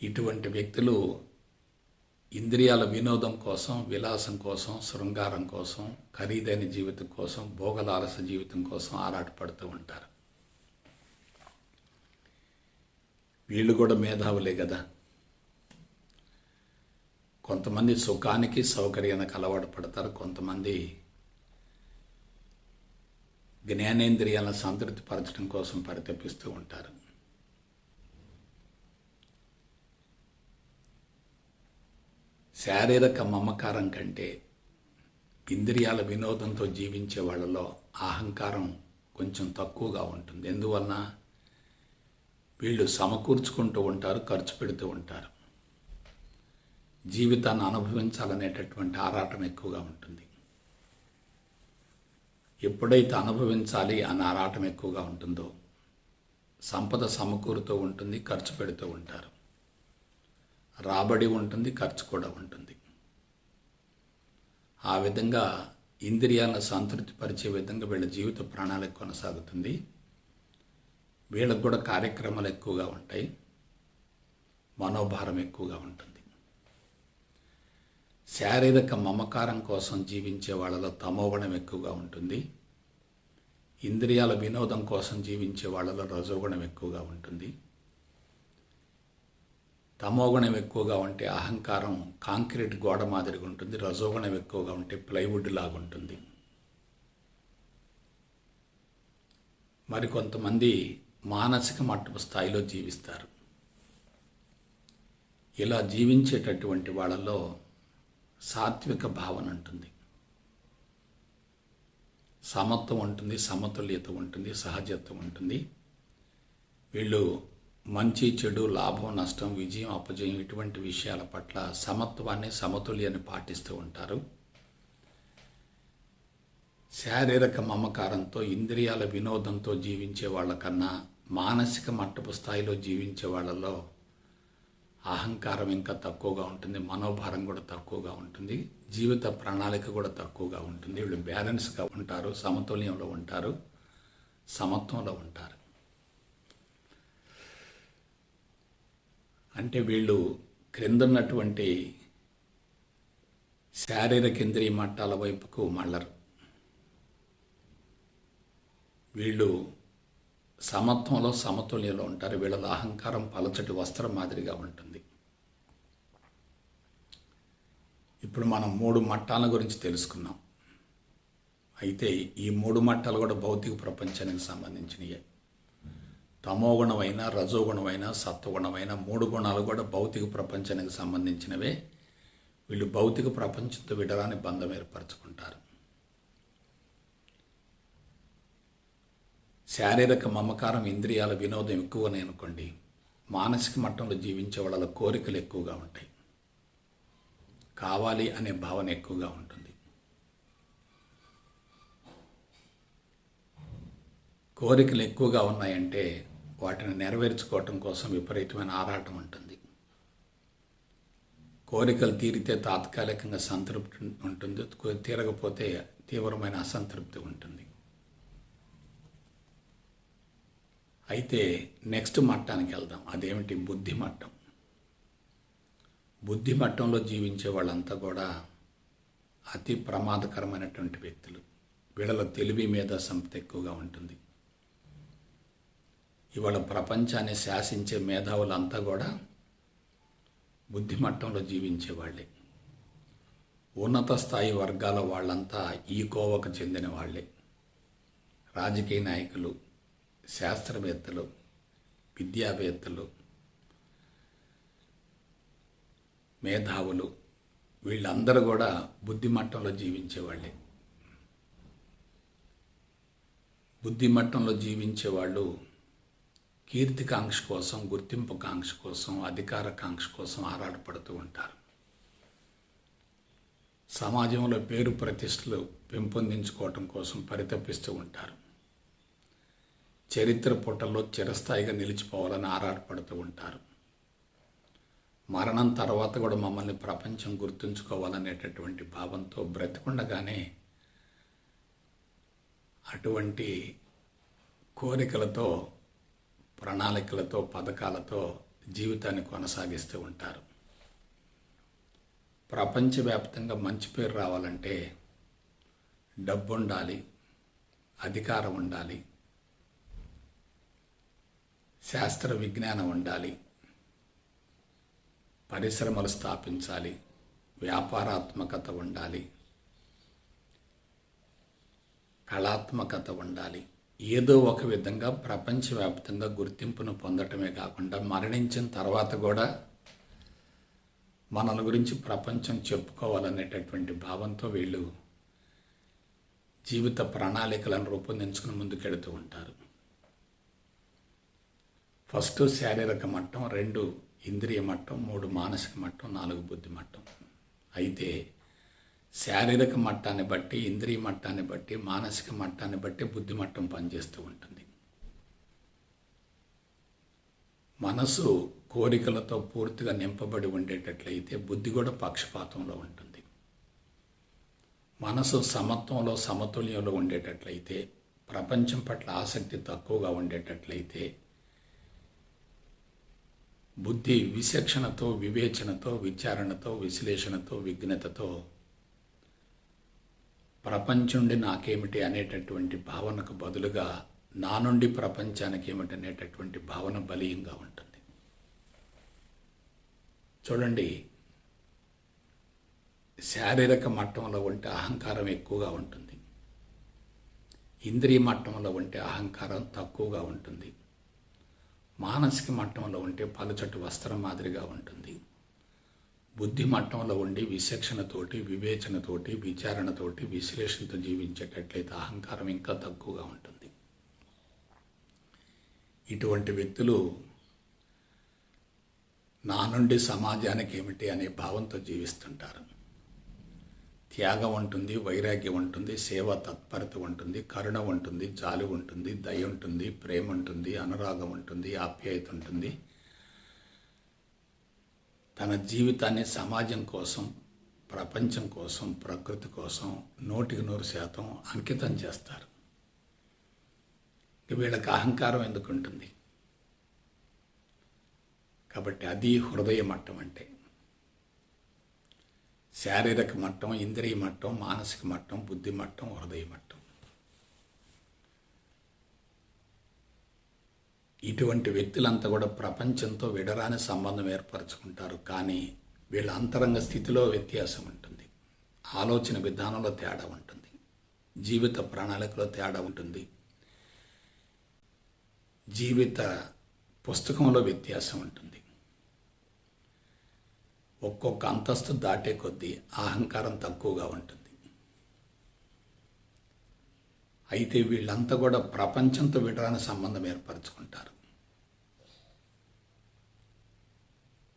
ఇటువంటి వ్యక్తులు ఇంద్రియాల వినోదం కోసం, విలాసం కోసం, శృంగారం కోసం, ఖరీదైన జీవితం కోసం, భోగలాలస జీవితం కోసం ఆరాటపడుతూ ఉంటారు. వీళ్ళు కూడా మేధావులే కదా. కొంతమంది సుఖానికి సౌకర్యానికి అలవాటు పడతారు, కొంతమంది జ్ఞానేంద్రియాలను సంతృప్తిపరచడం కోసం పరితపిస్తూ ఉంటారు. శారీరక మమకారం కంటే ఇంద్రియాల వినోదంతో జీవించే వాళ్ళలో అహంకారం కొంచెం తక్కువగా ఉంటుంది. ఎందువలన వీళ్ళు సమకూర్చుకుంటూ ఉంటారు, ఖర్చు పెడుతూ ఉంటారు. జీవితాన్ని అనుభవించాలనేటటువంటి ఆరాటం ఎక్కువగా ఉంటుంది. ఎప్పుడైతే అనుభవించాలి అనే ఆరాటం ఎక్కువగా ఉంటుందో సంపద సమకూరుతూ ఉంటుంది, ఖర్చు పెడుతూ ఉంటారు. రాబడి ఉంటుంది, ఖర్చు కూడా ఉంటుంది. ఆ విధంగా ఇంద్రియాలను సంతృప్తిపరిచే విధంగా వీళ్ళ జీవిత ప్రణాళిక కొనసాగుతుంది. వీళ్ళకు కూడా కార్యక్రమాలు ఎక్కువగా ఉంటాయి, మనోభారం ఎక్కువగా ఉంటుంది. శారీరక మమకారం కోసం జీవించే వాళ్ళలో తమోగుణం ఎక్కువగా ఉంటుంది. ఇంద్రియాల వినోదం కోసం జీవించే వాళ్ళలో రజోగుణం ఎక్కువగా ఉంటుంది. తమోగుణం ఎక్కువగా ఉంటే అహంకారం కాంక్రీట్ గోడ మాదిరిగా ఉంటుంది. రజోగుణం ఎక్కువగా ఉంటే ప్లైవుడ్ లాగా ఉంటుంది. మరికొంతమంది మానసిక మట్టపు స్థాయిలో జీవిస్తారు. ఇలా జీవించేటటువంటి వాళ్ళలో సాత్విక భావన ఉంటుంది, సమత్వం ఉంటుంది, సమతుల్యత ఉంటుంది, సహజత్వం ఉంటుంది. వీళ్ళు మంచి చెడు, లాభం నష్టం, విజయం అపజయం ఇటువంటి విషయాల పట్ల సమత్వాన్ని, సమతుల్యాన్ని పాటిస్తూ ఉంటారు. శారీరక మమకారంతో, ఇంద్రియాల వినోదంతో జీవించే వాళ్ళకన్నా మానసిక మట్టపు స్థాయిలో జీవించే వాళ్ళలో అహంకారం ఇంకా తక్కువగా ఉంటుంది, మనోభారం కూడా తక్కువగా ఉంటుంది, జీవిత ప్రణాళిక కూడా తక్కువగా ఉంటుంది. వీళ్ళు బ్యాలెన్స్గా ఉంటారు, సమతుల్యంలో ఉంటారు, సమత్వంలో ఉంటారు. అంటే వీళ్ళు క్రిందున్నటువంటి శారీరక ఇంద్రియ మట్టాల వైపుకు మళ్ళరు. వీళ్ళు సమత్వంలో, సమతుల్యంలో ఉంటారు. వీళ్ళ అహంకారం పలచటి వస్త్రం మాదిరిగా ఉంటుంది. ఇప్పుడు మనం 3 మట్టాల గురించి తెలుసుకున్నాం. అయితే ఈ 3 మట్టాలు కూడా భౌతిక ప్రపంచానికి సంబంధించినవి. తమోగుణమైన, రజోగుణమైన, సత్వగుణమైన 3 గుణాలు కూడా భౌతిక ప్రపంచానికి సంబంధించినవే. వీళ్ళు భౌతిక ప్రపంచంతో విడరాని బంధం ఏర్పరచుకుంటారు. శారీరక మమకారం, ఇంద్రియాల వినోదం ఎక్కువనే అనుకోండి, మానసిక మట్టంలో జీవించే వాళ్ళ కోరికలు ఎక్కువగా ఉంటాయి, కావాలి అనే భావన ఎక్కువగా ఉంటుంది. కోరికలు ఎక్కువగా ఉన్నాయంటే వాటిని నెరవేర్చుకోవటం కోసం విపరీతమైన ఆరాటం ఉంటుంది. కోరికలు తీరితే తాత్కాలికంగా సంతృప్తి ఉంటుంది, తీరకపోతే తీవ్రమైన అసంతృప్తి ఉంటుంది. అయితే నెక్స్ట్ మట్టానికి వెళ్దాం. అదేమిటి? బుద్ధి మట్టం. బుద్ధి మట్టంలో జీవించే వాళ్ళంతా కూడా అతి ప్రమాదకరమైనటువంటి వ్యక్తులు. వీళ్ళలో తెలివి మీద సంపద ఎక్కువగా ఉంటుంది. ఇవాళ ప్రపంచాన్ని శాసించే మేధావులంతా కూడా బుద్ధి మట్టంలో జీవించే వాళ్ళే. ఉన్నత స్థాయి వర్గాల వాళ్ళంతా ఈ కోవకు చెందిన వాళ్ళే. రాజకీయ నాయకులు, శాస్త్రవేత్తలు, విద్యావేత్తలు, మేధావులు వీళ్ళందరూ కూడా బుద్ధి మట్టంలో జీవించేవాళ్ళే. బుద్ధి మట్టంలో జీవించేవాళ్ళు కీర్తికాంక్ష కోసం, గుర్తింపు కాంక్ష కోసం, అధికార కాంక్ష కోసం ఆరాటపడుతూ ఉంటారు. సమాజంలో పేరు ప్రతిష్టలు పెంపొందించుకోవటం కోసం పరితపిస్తూ ఉంటారు. చరిత్ర పుటల్లో చిరస్థాయిగా నిలిచిపోవాలని ఆరాటపడుతూ ఉంటారు. మరణం తర్వాత కూడా మమ్మల్ని ప్రపంచం గుర్తుంచుకోవాలనేటటువంటి భావంతో బ్రతికుండగానే అటువంటి కోరికలతో, ప్రణాళికలతో, పథకాలతో జీవితాన్ని కొనసాగిస్తూ ఉంటారు. ప్రపంచవ్యాప్తంగా మంచి పేరు రావాలంటే డబ్బు ఉండాలి, అధికారం ఉండాలి, శాస్త్ర విజ్ఞానం ఉండాలి, పరిశ్రమలు స్థాపించాలి, వ్యాపారాత్మకత ఉండాలి, కళాత్మకత ఉండాలి. ఏదో ఒక విధంగా ప్రపంచవ్యాప్తంగా గుర్తింపును పొందటమే కాకుండా మరణించిన తర్వాత కూడా మనల గురించి ప్రపంచం చెప్పుకోవాలనేటటువంటి భావంతో వీళ్ళు జీవిత ప్రణాళికలను రూపొందించుకుని ముందుకెడుతూ ఉంటారు. ఫస్ట్ శారీరక మట్టం, 2 ఇంద్రియ మట్టం, 3 మానసిక మట్టం, 4 బుద్ధి మట్టం. అయితే శారీరక మట్టాన్ని బట్టి, ఇంద్రియ మట్టాన్ని బట్టి, మానసిక మట్టాన్ని బట్టి బుద్ధి మట్టం పనిచేస్తూ ఉంటుంది. మనసు కోరికలతో పూర్తిగా నింపబడి ఉండేటట్లయితే బుద్ధి కూడా పక్షపాతంలో ఉంటుంది. మనసు సమత్వంలో, సమతుల్యంలో ఉండేటట్లయితే, ప్రపంచం పట్ల ఆసక్తి తక్కువగా ఉండేటట్లయితే బుద్ధి విచక్షణతో, వివేచనతో, విచారణతో, విశ్లేషణతో, విజ్ఞతతో ప్రపంచం నుండి నాకేమిటి అనేటటువంటి భావనకు బదులుగా నా నుండి ప్రపంచానికి ఏమిటి అనేటటువంటి భావన బలీయంగా ఉంటుంది. చూడండి, శారీరక మట్టంలో ఉంటే అహంకారం ఎక్కువగా ఉంటుంది, ఇంద్రియ మట్టంలో ఉంటే అహంకారం తక్కువగా ఉంటుంది, మానసిక మట్టంలో ఉంటే పలుచటి వస్త్రం మాదిరిగా ఉంటుంది, బుద్ధి మట్టంలో ఉండి విచక్షణతోటి, వివేచనతోటి, విచారణతోటి, విశ్లేషణతో జీవించేటట్లయితే అహంకారం ఇంకా తక్కువగా ఉంటుంది. ఇటువంటి వ్యక్తులు నా నుండి సమాజానికి ఏమిటి అనే భావంతో జీవిస్తుంటారు. త్యాగం ఉంటుంది, వైరాగ్యం ఉంటుంది, సేవా తత్పరత ఉంటుంది, కరుణ ఉంటుంది, జాలి ఉంటుంది, దయ ఉంటుంది, ప్రేమ ఉంటుంది, అనురాగం ఉంటుంది, ఆప్యాయత ఉంటుంది. తన జీవితాన్ని సమాజం కోసం, ప్రపంచం కోసం, ప్రకృతి కోసం 100% అంకితం చేస్తారు. వీళ్ళకి అహంకారం ఎందుకు ఉంటుంది? కాబట్టి అది హృదయ మట్టం అంటే. శారీరక మట్టం, ఇంద్రియ మట్టం, మానసిక మట్టం, బుద్ధి మట్టం, హృదయ మట్టం. ఇటువంటి వ్యక్తులంతా కూడా ప్రపంచంతో విడరాని సంబంధం ఏర్పరచుకుంటారు. కానీ వీళ్ళ అంతరంగ స్థితిలో వ్యత్యాసం ఉంటుంది, ఆలోచన విధానంలో తేడా ఉంటుంది, జీవిత ప్రణాళికలో తేడా ఉంటుంది, జీవిత పుస్తకంలో వ్యత్యాసం ఉంటుంది. ఒక్కొక్క అంతస్తు దాటే కొద్దీ అహంకారం తక్కువగా ఉంటుంది. అయితే వీళ్ళంతా కూడా ప్రపంచంతో విడరాని సంబంధం ఏర్పరచుకుంటారు,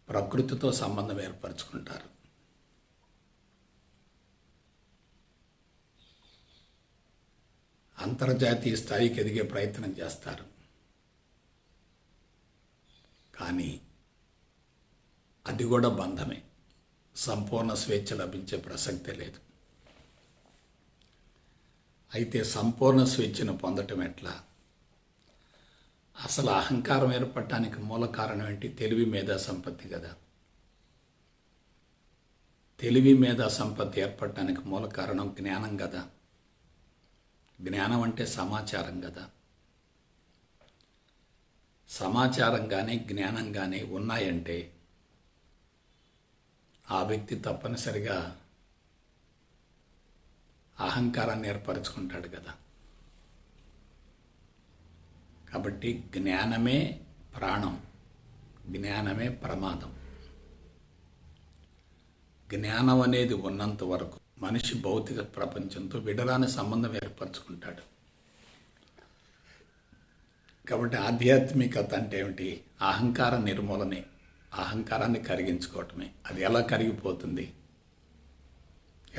ప్రకృతితో సంబంధం ఏర్పరచుకుంటారు, అంతర్జాతీయ స్థాయికి ఎదిగే ప్రయత్నం చేస్తారు. కానీ అది కూడా బంధమే, సంపూర్ణ స్వేచ్ఛ లభించే ప్రసక్తే లేదు. అయితే సంపూర్ణ స్వేచ్ఛను పొందటం ఎట్లా? అసలు అహంకారం ఏర్పడటానికి మూల కారణం ఏంటి? తెలివి మేధా సంపత్తి కదా. తెలివి మేధా సంపత్తి ఏర్పడటానికి మూల కారణం జ్ఞానం కదా. జ్ఞానం అంటే సమాచారం కదా. సమాచారం కానీ జ్ఞానం కానీ ఉన్నాయంటే ఆ వ్యక్తి తప్పనిసరిగా అహంకారాన్ని ఏర్పరచుకుంటాడు కదా. కాబట్టి జ్ఞానమే ప్రాణం, జ్ఞానమే ప్రమాదం. జ్ఞానం అనేది ఉన్నంత వరకు మనిషి భౌతిక ప్రపంచంతో విడరాని సంబంధం ఏర్పరచుకుంటాడు. కాబట్టి ఆధ్యాత్మికత అంటే ఏమిటి? అహంకార నిర్మూలనే, అహంకారాన్ని కరిగించుకోవటమే. అది ఎలా కరిగిపోతుంది?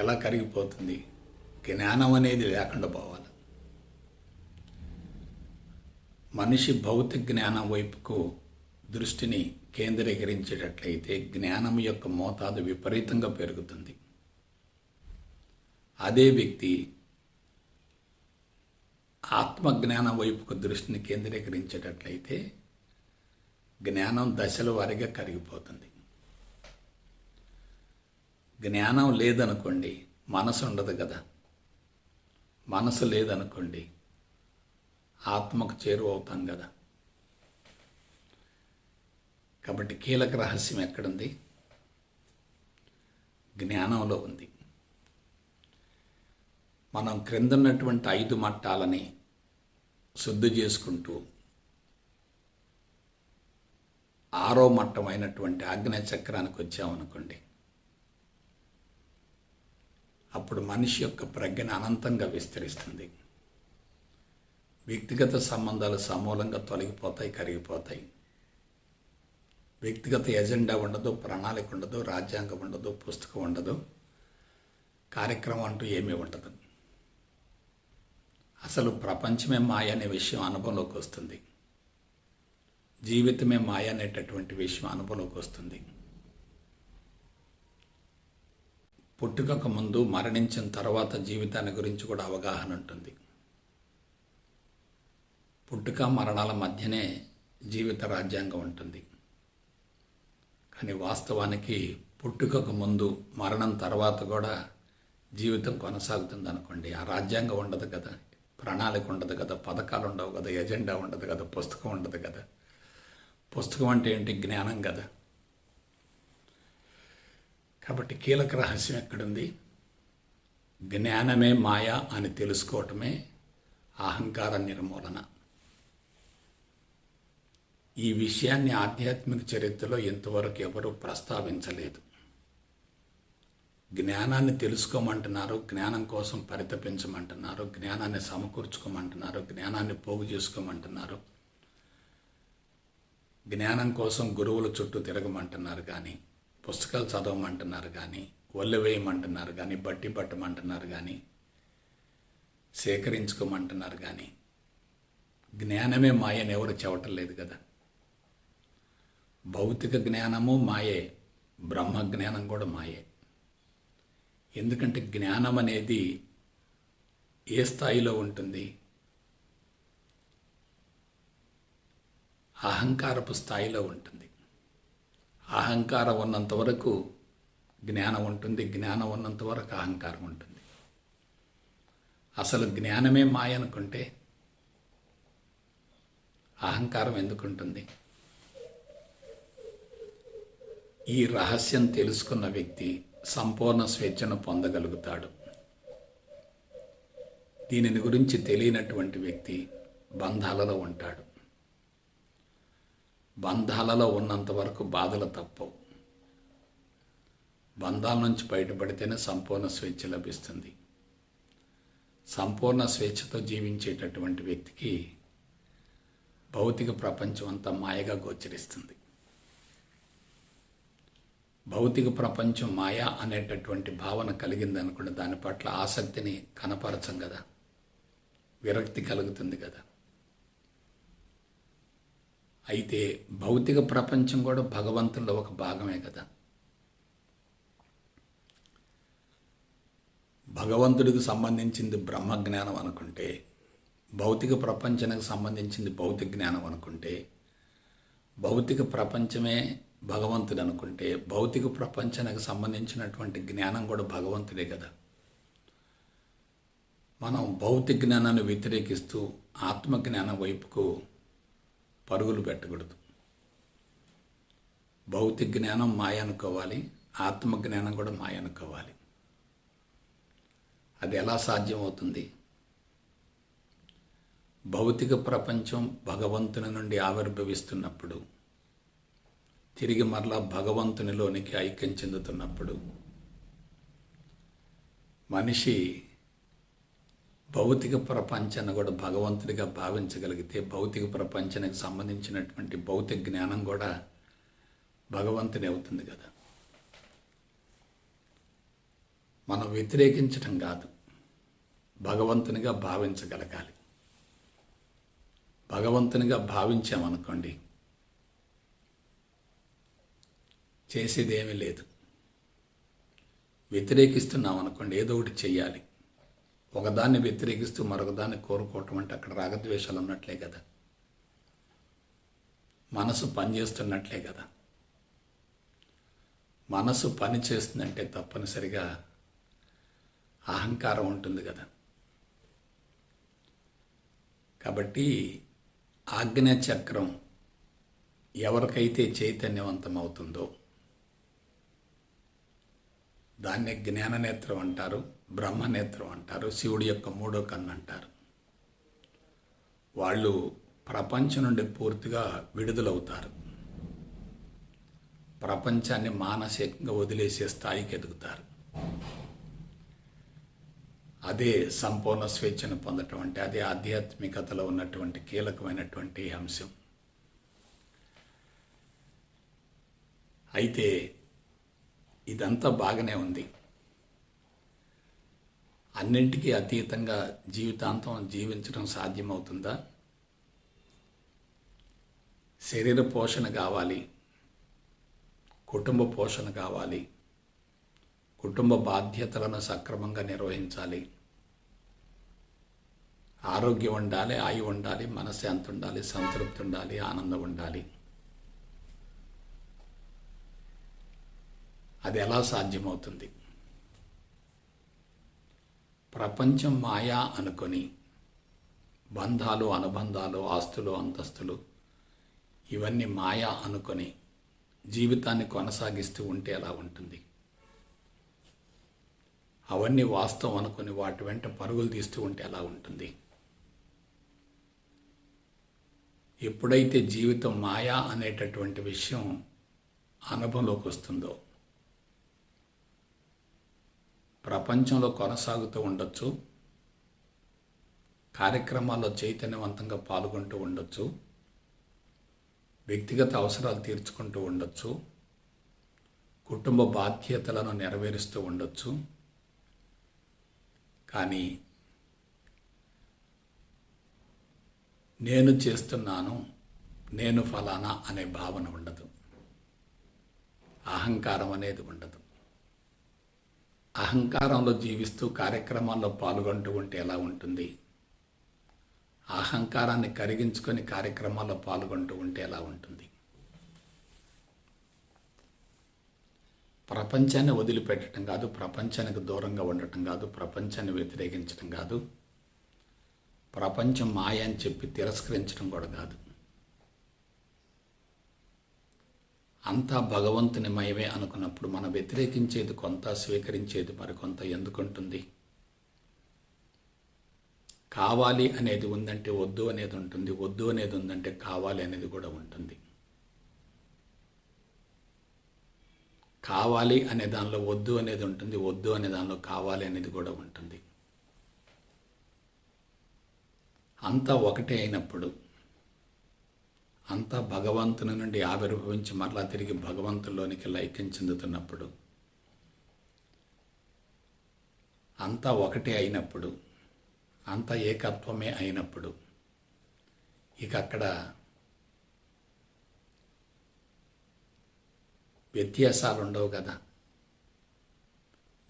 ఎలా కరిగిపోతుంది? జ్ఞానం అనేది లేకుండా పోవాలి. మనిషి భౌతిక జ్ఞానం వైపుకు దృష్టిని కేంద్రీకరించేటట్లయితే జ్ఞానం యొక్క మోతాదు విపరీతంగా పెరుగుతుంది. అదే వ్యక్తి ఆత్మజ్ఞానం వైపుకు దృష్టిని కేంద్రీకరించేటట్లయితే జ్ఞానం దశల వారీగా కరిగిపోతుంది. జ్ఞానం లేదనుకోండి, మనసు ఉండదు కదా. మనసు లేదనుకోండి, ఆత్మకు చేరువవుతాం కదా. కాబట్టి కీలక రహస్యం ఎక్కడుంది? జ్ఞానంలో ఉంది. మనం క్రిందన్నటువంటి 5 మట్టాలని శుద్ధి చేసుకుంటూ 6వ మట్టం అయినటువంటి ఆజ్ఞా చక్రానికి వచ్చామనుకోండి, అప్పుడు మనిషి యొక్క ప్రజ్ఞ అనంతంగా విస్తరిస్తుంది. వ్యక్తిగత సంబంధాలు సమూలంగా తొలగిపోతాయి, కరిగిపోతాయి. వ్యక్తిగత ఎజెండా ఉండదు, ప్రణాళిక ఉండదు, రాజ్యాంగం ఉండదు, పుస్తకం ఉండదు, కార్యక్రమం అంటూ ఏమీ ఉండదు. అసలు ప్రపంచమే మాయ అనే విషయం అనుభవంలోకి వస్తుంది. జీవితమే మాయ అనేటటువంటి విషయం అనుభవంలోకి వస్తుంది. పుట్టుకకు ముందు, మరణించిన తర్వాత జీవితాన్ని గురించి కూడా అవగాహన ఉంటుంది. పుట్టుక మరణాల మధ్యనే జీవిత రాజ్యాంగం ఉంటుంది. కానీ వాస్తవానికి పుట్టుకకు ముందు, మరణం తర్వాత కూడా జీవితం కొనసాగుతుంది అనుకోండి. ఆ రాజ్యాంగం ఉండదు కదా, ప్రణాళిక ఉండదు కదా, పథకాలు ఉండవు కదా, ఎజెండా ఉండదు కదా, పుస్తకం ఉండదు కదా. పుస్తకం అంటే ఏంటి? జ్ఞానం కదా. కాబట్టి కీలక రహస్యం ఎక్కడుంది? జ్ఞానమే మాయ అని తెలుసుకోవటమే అహంకార నిర్మూలన. ఈ విషయాన్ని ఆధ్యాత్మిక చరిత్రలో ఇంతవరకు ఎవరూ ప్రస్తావించలేదు. జ్ఞానాన్ని తెలుసుకోమంటున్నారు, జ్ఞానం కోసం పరితపించమంటున్నారు, జ్ఞానాన్ని సమకూర్చుకోమంటున్నారు, జ్ఞానాన్ని పోగు చేసుకోమంటున్నారు, జ్ఞానం కోసం గురువుల చుట్టూ తిరగమంటున్నారు, కానీ పుస్తకాలు చదవమంటున్నారు, కానీ ఒళ్ళు వేయమంటున్నారు, కానీ బట్టి పట్టమంటున్నారు, కానీ సేకరించుకోమంటున్నారు, కానీ జ్ఞానమే మాయని ఎవరు చెప్పటం లేదు కదా. భౌతిక జ్ఞానము మాయే, బ్రహ్మ జ్ఞానం కూడా మాయే. ఎందుకంటే జ్ఞానం అనేది ఏ స్థాయిలో ఉంటుంది? అహంకారపు స్థాయిలో ఉంటుంది. అహంకారం ఉన్నంత వరకు జ్ఞానం ఉంటుంది, జ్ఞానం ఉన్నంత వరకు అహంకారం ఉంటుంది. అసలు జ్ఞానమే మాయ అనుకుంటే అహంకారం ఎందుకుంటుంది? ఈ రహస్యం తెలుసుకున్న వ్యక్తి సంపూర్ణ స్వేచ్ఛను పొందగలుగుతాడు. దీనిని గురించి తెలియనటువంటి వ్యక్తి బంధాలలో ఉంటాడు. బంధాలలో ఉన్నంత వరకు బాధలు తప్పవు. బంధాల నుంచి బయటపడితేనే సంపూర్ణ స్వేచ్ఛ లభిస్తుంది. సంపూర్ణ స్వేచ్ఛతో జీవించేటటువంటి వ్యక్తికి భౌతిక ప్రపంచం అంతా మాయగా గోచరిస్తుంది. భౌతిక ప్రపంచం మాయ అనేటటువంటి భావన కలిగింది అనుకుంటే దాని పట్ల ఆసక్తిని కనపరచం కదా, విరక్తి కలుగుతుంది కదా. అయితే భౌతిక ప్రపంచం కూడా భగవంతుల్లో ఒక భాగమే కదా. భగవంతుడికి సంబంధించింది బ్రహ్మజ్ఞానం అనుకుంటే, భౌతిక ప్రపంచానికి సంబంధించింది భౌతిక జ్ఞానం అనుకుంటే, భౌతిక ప్రపంచమే భగవంతుడు అనుకుంటే, భౌతిక ప్రపంచానికి సంబంధించినటువంటి జ్ఞానం కూడా భగవంతుడే కదా. మనం భౌతిక జ్ఞానాన్ని వ్యతిరేకిస్తూ ఆత్మజ్ఞానం వైపుకు పరుగులు పెట్టకూడదు. భౌతిక జ్ఞానం మాయ అనుకోవాలి, ఆత్మజ్ఞానం కూడా మాయ అనుకోవాలి. అది ఎలా సాధ్యమవుతుంది? భౌతిక ప్రపంచం భగవంతుని నుండి ఆవిర్భవిస్తున్నప్పుడు, తిరిగి మరలా భగవంతునిలోనికి ఐక్యం చెందుతున్నప్పుడు, మనిషి భౌతిక ప్రపంచాన్ని కూడా భగవంతుడిగా భావించగలిగితే, భౌతిక ప్రపంచానికి సంబంధించినటువంటి భౌతిక జ్ఞానం కూడా భగవంతుని అవుతుంది కదా. మనం వ్యతిరేకించటం కాదు, భగవంతునిగా భావించగలగాలి. భగవంతునిగా భావించామనుకోండి, చేసేది ఏమీ లేదు. వ్యతిరేకిస్తున్నాం అనుకోండి, ఏదో ఒకటి చెయ్యాలి. ఒకదాన్ని వ్యతిరేకిస్తూ మరొకదాన్ని కోరుకోవటం అంటే అక్కడ రాగద్వేషాలు ఉన్నట్లే కదా, మనసు పనిచేస్తున్నట్లే కదా. మనసు పని చేస్తుందంటే తప్పనిసరిగా అహంకారం ఉంటుంది కదా. కాబట్టి ఆజ్ఞా చక్రం ఎవరికైతే చైతన్యవంతం అవుతుందో దాన్నే జ్ఞాననేత్రం అంటారు, బ్రహ్మనేత్రం అంటారు, శివుడి యొక్క మూడో కన్ను అంటారు. వాళ్ళు ప్రపంచం నుండి పూర్తిగా విడుదలవుతారు. ప్రపంచాన్ని మానసికంగా వదిలేసే స్థాయికి ఎదుగుతారు. అదే సంపూర్ణ స్వేచ్ఛను పొందటం అంటే అదే ఆధ్యాత్మికతలో ఉన్నటువంటి కీలకమైనటువంటి అంశం. అయితే ఇదంతా బాగానే ఉంది. అన్నింటికీ అతీతంగా జీవితాంతం జీవించడం సాధ్యమవుతుందా? శరీర పోషణ కావాలి, కుటుంబ పోషణ కావాలి, కుటుంబ బాధ్యతలను సక్రమంగా నిర్వహించాలి, ఆరోగ్యం ఉండాలి, ఆయువు ఉండాలి, మనశ్శాంతి ఉండాలి, సంతృప్తి ఉండాలి, ఆనందం ఉండాలి. అది ఎలా సాధ్యమవుతుంది? ప్రపంచం మాయా అనుకొని బంధాలు, అనుబంధాలు, ఆస్తులు, అంతస్తులు ఇవన్నీ మాయా అనుకొని జీవితాన్ని కొనసాగిస్తూ ఉంటే ఎలా ఉంటుంది? అవన్నీ వాస్తవం అనుకొని వాటి వెంట పరుగులు తీస్తూ ఉంటే ఎలా ఉంటుంది? ఎప్పుడైతే జీవితం మాయా అనేటటువంటి విషయం అనుభవంలోకి వస్తుందో ప్రపంచంలో కొనసాగుతూ ఉండొచ్చు, కార్యక్రమాల్లో చైతన్యవంతంగా పాల్గొంటూ ఉండొచ్చు, వ్యక్తిగత అవసరాలు తీర్చుకుంటూ ఉండొచ్చు, కుటుంబ బాధ్యతలను నెరవేరుస్తూ ఉండొచ్చు. కానీ నేను చేస్తున్నాను, నేను ఫలానా అనే భావన ఉండదు, అహంకారం అనేది ఉండదు. అహంకారంలో జీవిస్తూ కార్యక్రమాల్లో పాల్గొంటూ ఉంటే ఎలా ఉంటుంది? అహంకారాన్ని కరిగించుకొని కార్యక్రమాల్లో పాల్గొంటూ ఉంటే ఎలా ఉంటుంది? ప్రపంచాన్ని వదిలిపెట్టడం కాదు, ప్రపంచానికి దూరంగా ఉండటం కాదు, ప్రపంచాన్ని వ్యతిరేకించడం కాదు, ప్రపంచం మాయ అని చెప్పి తిరస్కరించడం కూడా కాదు. అంతా భగవంతుని మయమే అనుకున్నప్పుడు మనం వ్యతిరేకించేది కొంత, స్వీకరించేది మరికొంత ఎందుకుంటుంది? కావాలి అనేది ఉందంటే వద్దు అనేది ఉంటుంది, వద్దు అనేది ఉందంటే కావాలి అనేది కూడా ఉంటుంది. కావాలి అనే దానిలో వద్దు అనేది ఉంటుంది, వద్దు అనే దానిలో కావాలి అనేది కూడా ఉంటుంది. అంతా ఒకటే అయినప్పుడు, అంతా భగవంతుని నుండి ఆవిర్భవించి మరలా తిరిగి భగవంతుల్లోనికి లైక్యం చెందుతున్నప్పుడు, అంతా ఒకటే అయినప్పుడు, అంతా ఏకత్వమే అయినప్పుడు ఇక అక్కడ వ్యత్యాసాలు ఉండవు కదా.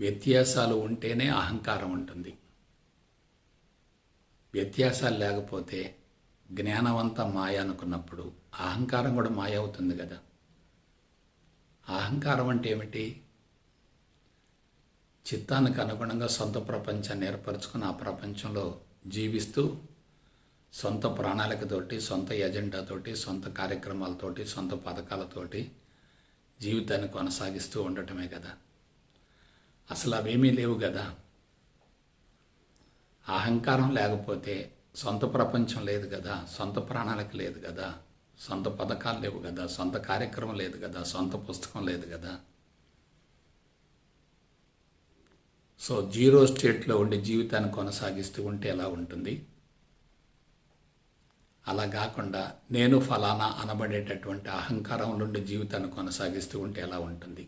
వ్యత్యాసాలు ఉంటేనే అహంకారం ఉంటుంది. వ్యత్యాసాలు లేకపోతే జ్ఞానవంతా మాయ అనుకున్నప్పుడు అహంకారం కూడా మాయ అవుతుంది కదా. అహంకారం అంటే ఏమిటి? చిత్తానికి అనుగుణంగా సొంత ప్రపంచాన్ని ఏర్పరచుకుని ఆ ప్రపంచంలో జీవిస్తూ సొంత ప్రణాళికతోటి, సొంత ఎజెండాతోటి, సొంత కార్యక్రమాలతోటి, సొంత పథకాలతోటి జీవితాన్ని కొనసాగిస్తూ ఉండటమే కదా. అసలు అవేమీ లేవు కదా. అహంకారం లేకపోతే సొంత ప్రపంచం లేదు కదా, సొంత ప్రణాళిక లేదు కదా, సొంత పథకాలు లేవు కదా, సొంత కార్యక్రమం లేదు కదా, సొంత పుస్తకం లేదు కదా. సో జీరో స్టేట్లో ఉండి జీవితాన్ని కొనసాగిస్తూ ఉంటే ఎలా ఉంటుంది? అలా కాకుండా నేను ఫలానా అనబడేటటువంటి అహంకారం నుండి జీవితాన్ని కొనసాగిస్తూ ఉంటే ఎలా ఉంటుంది?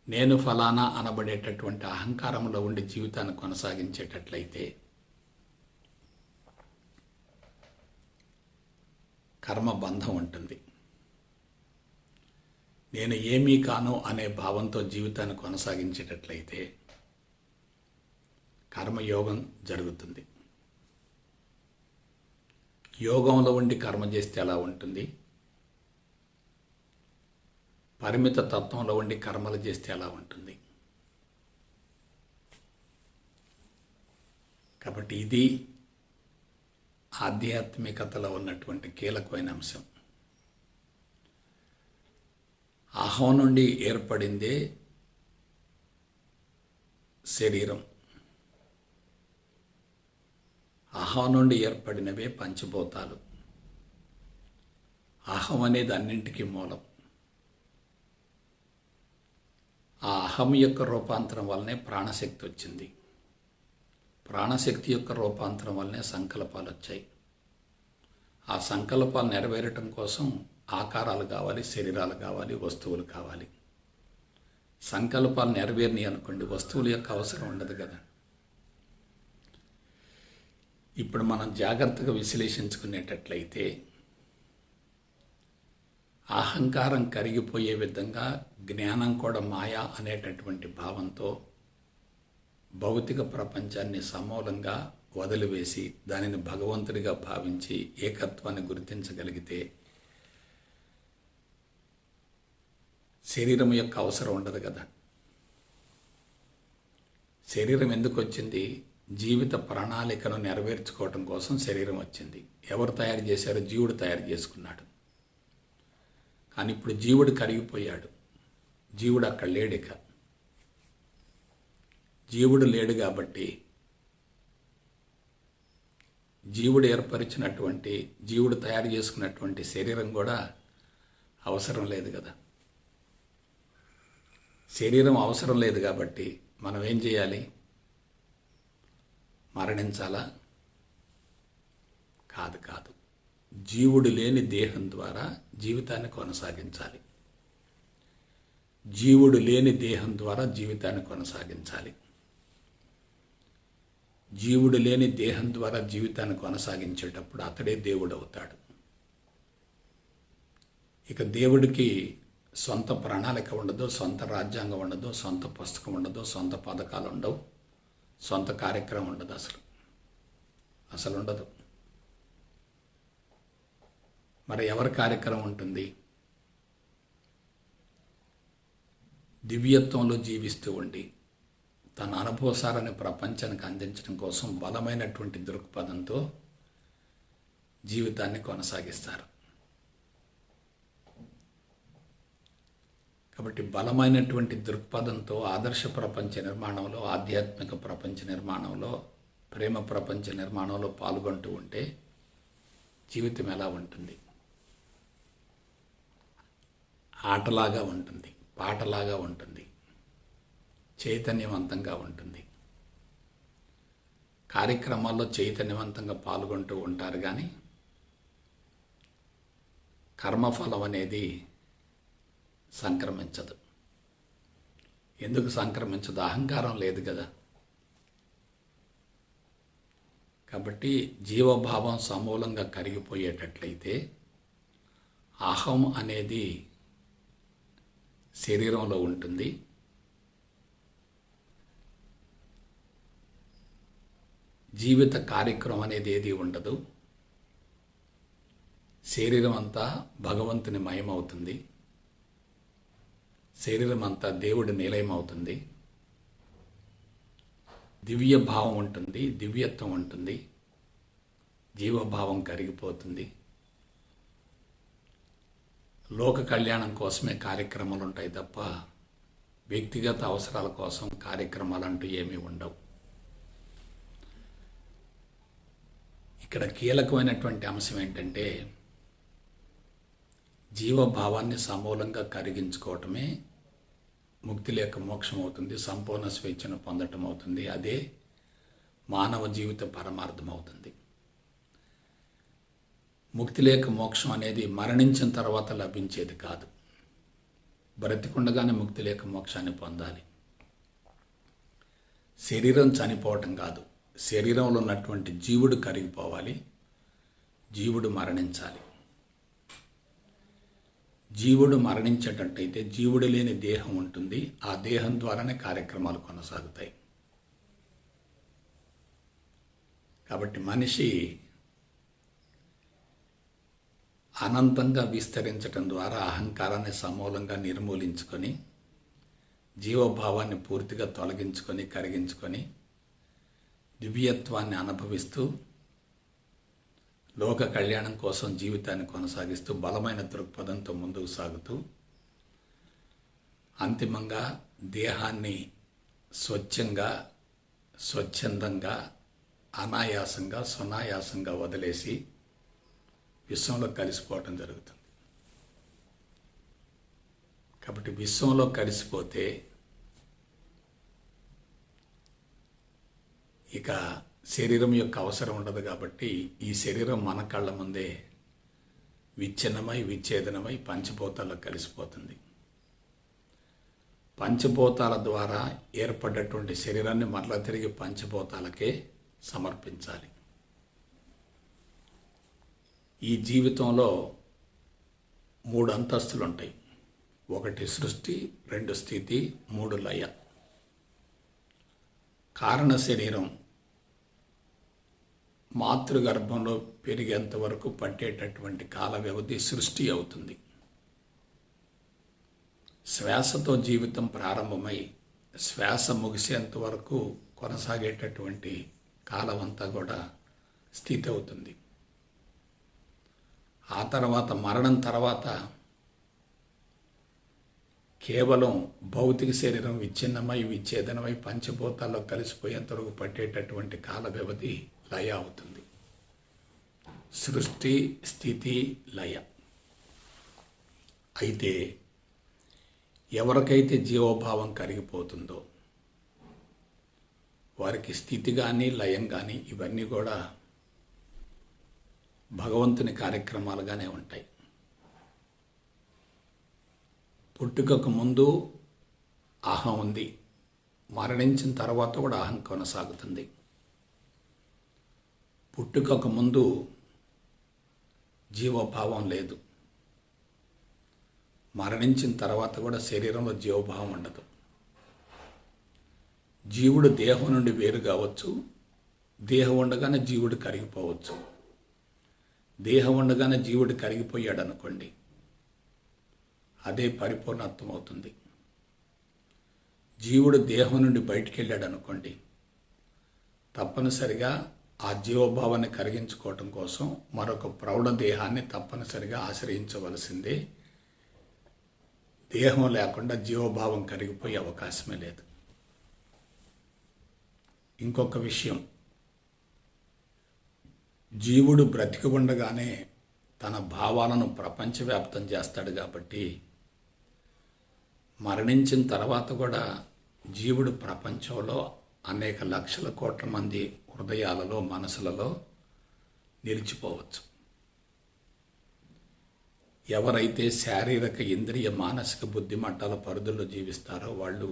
నేను ఫలానా అనబడేటటువంటి అహంకారంలో ఉండి జీవితాన్ని కొనసాగించేటట్లయితే కర్మబంధం ఉంటుంది. నేను ఏమీ కాను అనే భావంతో జీవితాన్ని కొనసాగించేటట్లయితే కర్మయోగం జరుగుతుంది. యోగంలో ఉండి కర్మ చేస్తే ఎలా ఉంటుంది? పరిమిత తత్వంలో ఉండి కర్మలు చేస్తే ఎలా ఉంటుంది? కాబట్టి ఇది ఆధ్యాత్మికతలో ఉన్నటువంటి కీలకమైన అంశం. అహం నుండి ఏర్పడిందే శరీరం. అహం నుండి ఏర్పడినవే పంచభూతాలు. అహం అనేది అన్నింటికీ మూలం. ఆ అహం యొక్క రూపాంతరం వల్లనే ప్రాణశక్తి వచ్చింది. ప్రాణశక్తి యొక్క రూపాంతరం వల్లనే సంకల్పాలు వచ్చాయి. ఆ సంకల్పాలు నెరవేరటం కోసం ఆకారాలు కావాలి, శరీరాలు కావాలి, వస్తువులు కావాలి. సంకల్పాలు నెరవేరినాయి అనుకోండి, వస్తువుల యొక్క అవసరం ఉండదు కదా. ఇప్పుడు మనం జాగ్రత్తగా విశ్లేషించుకునేటట్లయితే అహంకారం కరిగిపోయే విధంగా జ్ఞానం కూడా మాయా అనేటటువంటి భావంతో భౌతిక ప్రపంచాన్ని సమూలంగా వదిలివేసి దానిని భగవంతుడిగా భావించి ఏకత్వాన్ని గుర్తించగలిగితే శరీరం యొక్క అవసరం ఉండదు కదా. శరీరం ఎందుకు వచ్చింది? జీవిత ప్రణాళికను నెరవేర్చుకోవటం కోసం శరీరం వచ్చింది. ఎవరు తయారు చేశారు? జీవుడు తయారు చేసుకున్నాడు. కానీ ఇప్పుడు జీవుడు కరిగిపోయాడు. జీవుడు అక్కడ లేడిక. జీవుడు లేడు కాబట్టి జీవుడు ఏర్పరిచినటువంటి, జీవుడు తయారు చేసుకున్నటువంటి శరీరం కూడా అవసరం లేదు కదా. శరీరం అవసరం లేదు కాబట్టి మనం ఏం చేయాలి? మరణించాలా? కాదు. జీవుడు లేని దేహం ద్వారా జీవితాన్ని కొనసాగించాలి. జీవుడు లేని దేహం ద్వారా జీవితాన్ని కొనసాగించాలి. జీవుడు లేని దేహం ద్వారా జీవితాన్ని కొనసాగించేటప్పుడు అతడే దేవుడు అవుతాడు. ఇక దేవుడికి సొంత ప్రణాళిక ఉండదు, సొంత రాజ్యాంగం ఉండదు, సొంత పుస్తకం ఉండదు, సొంత పథకాలు ఉండవు, సొంత కార్యక్రమం ఉండదు. అసలు ఉండదు. మరి ఎవరి కార్యక్రమం ఉంటుంది? దివ్యత్వంలో జీవిస్తూ ఉండి తన అనుభవసారాన్ని ప్రపంచానికి అందించడం కోసం బలమైనటువంటి దృక్పథంతో జీవితాన్ని కొనసాగిస్తారు. కాబట్టి బలమైనటువంటి దృక్పథంతో ఆదర్శ ప్రపంచ నిర్మాణంలో, ఆధ్యాత్మిక ప్రపంచ నిర్మాణంలో, ప్రేమ ప్రపంచ నిర్మాణంలో పాల్గొంటూ ఉంటే జీవితం ఎలా ఉంటుంది? ఆటలాగా ఉంటుంది, పాటలాగా ఉంటుంది, చైతన్యవంతంగా ఉంటుంది. కార్యక్రమాల్లో చైతన్యవంతంగా పాల్గొంటూ ఉంటారు. కానీ కర్మఫలం అనేది సంక్రమించదు. ఎందుకు సంక్రమించదు? అహంకారం లేదు కదా. కాబట్టి జీవభావం సమూలంగా కరిగిపోయేటట్లయితే అహం అనేది శరీరంలో ఉంటుంది. జీవిత కార్యక్రమం అనేది ఏది ఉండదు. శరీరం అంతా భగవంతుని మయమవుతుంది. శరీరం అంతా దేవుడి నిలయం అవుతుంది. దివ్య భావం ఉంటుంది, దివ్యత్వం ఉంటుంది, జీవభావం కరిగిపోతుంది. లోక కళ్యాణం కోసమే కార్యక్రమాలు ఉంటాయి తప్ప వ్యక్తిగత అవసరాల కోసం కార్యక్రమాలు అంటూ ఏమీ ఉండవు. ఇక్కడ కీలకమైనటువంటి అంశం ఏంటంటే జీవభావాన్ని సమూలంగా కరిగించుకోవటమే ముక్తి లేక మోక్షం అవుతుంది, సంపూర్ణ స్వేచ్ఛను పొందటం అవుతుంది. అదే మానవ జీవిత పరమార్థం అవుతుంది. ముక్తి లేక మోక్షం అనేది మరణించిన తర్వాత లభించేది కాదు. బ్రతికుండగానే ముక్తి లేక మోక్షాన్ని పొందాలి. శరీరం చనిపోవటం కాదు, శరీరంలో ఉన్నటువంటి జీవుడు కరిగిపోవాలి, జీవుడు మరణించాలి. జీవుడు మరణించేటట్టయితే జీవుడు లేని దేహం ఉంటుంది. ఆ దేహం ద్వారానే కార్యక్రమాలు కొనసాగుతాయి. కాబట్టి మనిషి అనంతంగా విస్తరించటం ద్వారా అహంకారాన్ని సమూలంగా నిర్మూలించుకొని జీవభావాన్ని పూర్తిగా తొలగించుకొని కరిగించుకొని దివ్యత్వాన్ని అనుభవిస్తూ లోక కళ్యాణం కోసం జీవితాన్ని కొనసాగిస్తూ బలమైన దృక్పథంతో ముందుకు సాగుతూ అంతిమంగా దేహాన్ని స్వచ్ఛంగా స్వచ్ఛందంగా అనాయాసంగా సునాయాసంగా వదిలేసి విశ్వంలో కలిసిపోవటం జరుగుతుంది. కాబట్టి విశ్వంలో కలిసిపోతే ఇక శరీరం యొక్క అవసరం ఉండదు. కాబట్టి ఈ శరీరం మన కళ్ళ ముందే విచ్ఛిన్నమై విచ్ఛేదనమై పంచభూతాల్లో కలిసిపోతుంది. పంచభూతాల ద్వారా ఏర్పడ్డటువంటి శరీరాన్ని మరలా తిరిగి పంచభూతాలకే సమర్పించాలి. ఈ జీవితంలో 3 అంతస్తులు ఉంటాయి. 1 సృష్టి, 2 స్థితి, 3 లయ. కారణ శరీరం మాతృగర్భంలో పెరిగేంత వరకు పట్టేటటువంటి కాల వ్యవధి సృష్టి అవుతుంది. శ్వాసతో జీవితం ప్రారంభమై శ్వాస ముగిసేంత వరకు కొనసాగేటటువంటి కాలం అంతా కూడా స్థితి అవుతుంది. ఆ తర్వాత మరణం తర్వాత కేవలం భౌతిక శరీరం విచ్ఛిన్నమై విచ్ఛేదనమై పంచభూతాల్లో కలిసిపోయేంత వరకు పట్టేటటువంటి కాల వ్యవధి లయ అవుతుంది. సృష్టి, స్థితి, లయ. అయితే ఎవరికైతే జీవోభావం కరిగిపోతుందో వారికి స్థితి కానీ లయం కానీ ఇవన్నీ కూడా భగవంతుని కార్యక్రమాలుగానే ఉంటాయి. పుట్టుకకు ముందు అహం ఉంది, మరణించిన తర్వాత కూడా అహం కొనసాగుతుంది. పుట్టుకకు ముందు జీవభావం లేదు, మరణించిన తర్వాత కూడా శరీరంలో జీవభావం ఉండదు. జీవుడు దేహం నుండి వేరు కావచ్చు, దేహం ఉండగానే జీవుడు కరిగిపోవచ్చు. దేహం ఉండగానే జీవుడు కరిగిపోయాడు అనుకోండి, అదే పరిపూర్ణత్వం అవుతుంది. జీవుడు దేహం నుండి బయటికి వెళ్ళాడు అనుకోండి, తప్పనిసరిగా ఆ జీవభావాన్ని కరిగించుకోవటం కోసం మరొక ప్రౌఢ దేహాన్ని తప్పనిసరిగా ఆశ్రయించవలసిందే. దేహం లేకుండా జీవభావం కరిగిపోయే అవకాశమే లేదు. ఇంకొక విషయం, జీవుడు బ్రతికి ఉండగానే తన భావాలను ప్రపంచవ్యాప్తం చేస్తాడు. కాబట్టి మరణించిన తర్వాత కూడా జీవుడు ప్రపంచంలో అనేక లక్షల కోట్ల మంది హృదయాలలో మనసులలో నిలిచిపోవచ్చు. ఎవరైతే శారీరక ఇంద్రియ మానసిక బుద్ధి మట్టాల పరిధుల్లో జీవిస్తారో వాళ్ళు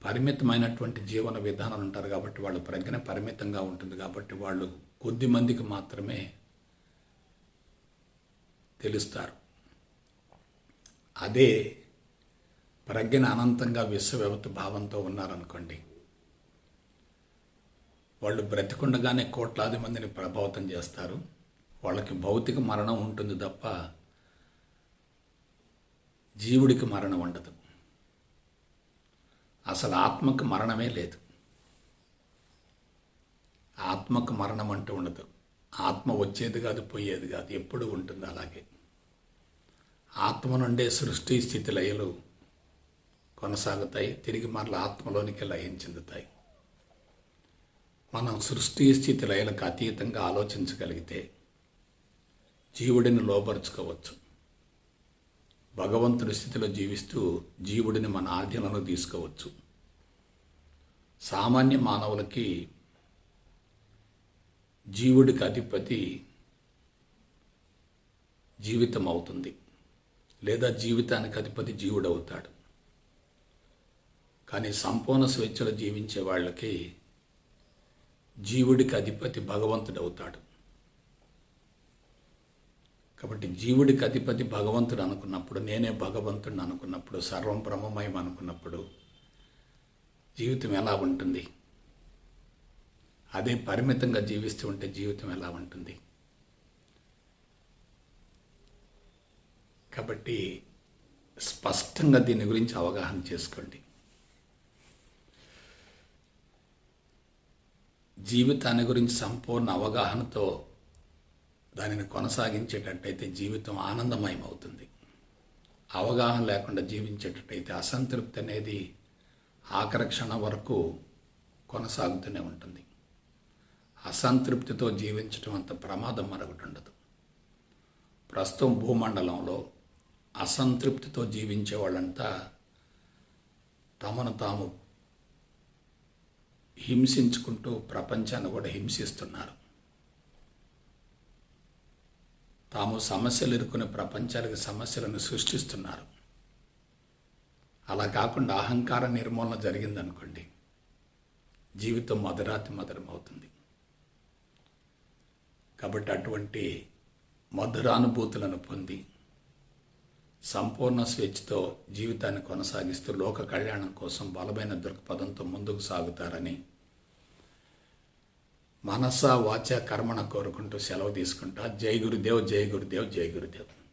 పరిమితమైనటువంటి జీవన విధానాలు ఉంటారు. కాబట్టి వాళ్ళ ప్రజ్ఞ పరిమితంగా ఉంటుంది. కాబట్టి వాళ్ళు కొద్ది మందికి మాత్రమే తెలుస్తారు. అదే ప్రజ్ఞ అనంతంగా విశ్వవ్యాప్త భావంతో ఉన్నారనుకోండి, వాళ్ళు బ్రతికుండగానే కోట్లాది మందిని ప్రభావితం చేస్తారు. వాళ్ళకి భౌతిక మరణం ఉంటుంది తప్ప జీవుడికి మరణం ఉండదు. అసలు ఆత్మకు మరణమే లేదు. ఆత్మకు మరణం అంటూ ఉండదు. ఆత్మ వచ్చేది కాదు, పోయేది కాదు, ఎప్పుడు ఉంటుంది అలాగే. ఆత్మ నుండే సృష్టి స్థితి లయలు కొనసాగుతాయి, తిరిగి మరలా ఆత్మలోనికి లయం చెందుతాయి. మనం సృష్టి స్థితి లయలకు అతీతంగా ఆలోచించగలిగితే జీవుడిని లోపరుచుకోవచ్చు. భగవంతుడి స్థితిలో జీవిస్తూ జీవుడిని మన ఆధీనంలో తీసుకోవచ్చు. సామాన్య మానవులకి జీవుడికి అధిపతి జీవితం అవుతుంది, లేదా జీవితానికి అధిపతి జీవుడు అవుతాడు. కానీ సంపూర్ణ స్వేచ్ఛలో జీవించే వాళ్ళకి జీవుడికి అధిపతి భగవంతుడు అవుతాడు. కాబట్టి జీవుడికి అధిపతి భగవంతుడు అనుకున్నప్పుడు, నేనే భగవంతుడిని అనుకున్నప్పుడు, సర్వం బ్రహ్మమయం అనుకున్నప్పుడు జీవితం ఎలా ఉంటుంది? అదే పరిమితంగా జీవిస్తూ ఉంటే జీవితం ఎలా ఉంటుంది? కాబట్టి స్పష్టంగా దీని గురించి అవగాహన చేసుకోండి. జీవితాన్ని గురించి సంపూర్ణ అవగాహనతో దానిని కొనసాగించేటట్టయితే జీవితం ఆనందమయం అవుతుంది. అవగాహన లేకుండా జీవించేటట్టయితే అసంతృప్తి అనేది ఆఖరి క్షణం వరకు కొనసాగుతూనే ఉంటుంది. అసంతృప్తితో జీవించడం అంత ప్రమాదం మరొకటి ఉండదు. ప్రస్తుతం భూమండలంలో అసంతృప్తితో జీవించే వాళ్ళంతా తమను తాము హింసించుకుంటూ ప్రపంచాన్ని కూడా హింసిస్తున్నారు. తాము సమస్యలు ఎదుర్కొనే ప్రపంచానికి సమస్యలను సృష్టిస్తున్నారు. అలా కాకుండా అహంకార నిర్మూలన జరిగిందనుకోండి, జీవితం మధురాతి మధురమవుతుంది. కాబట్టి అటువంటి మధురానుభూతులను పొంది సంపూర్ణ స్వేచ్ఛతో జీవితాన్ని కొనసాగిస్తూ లోక కళ్యాణం కోసం బలమైన దృక్పథంతో ముందుకు సాగుతారని మనస వాచ కర్మణ కోరుకుంటూ సెలవు తీసుకుంటా. జై గురుదేవ్, జై గురుదేవ్, జై గురుదేవ్.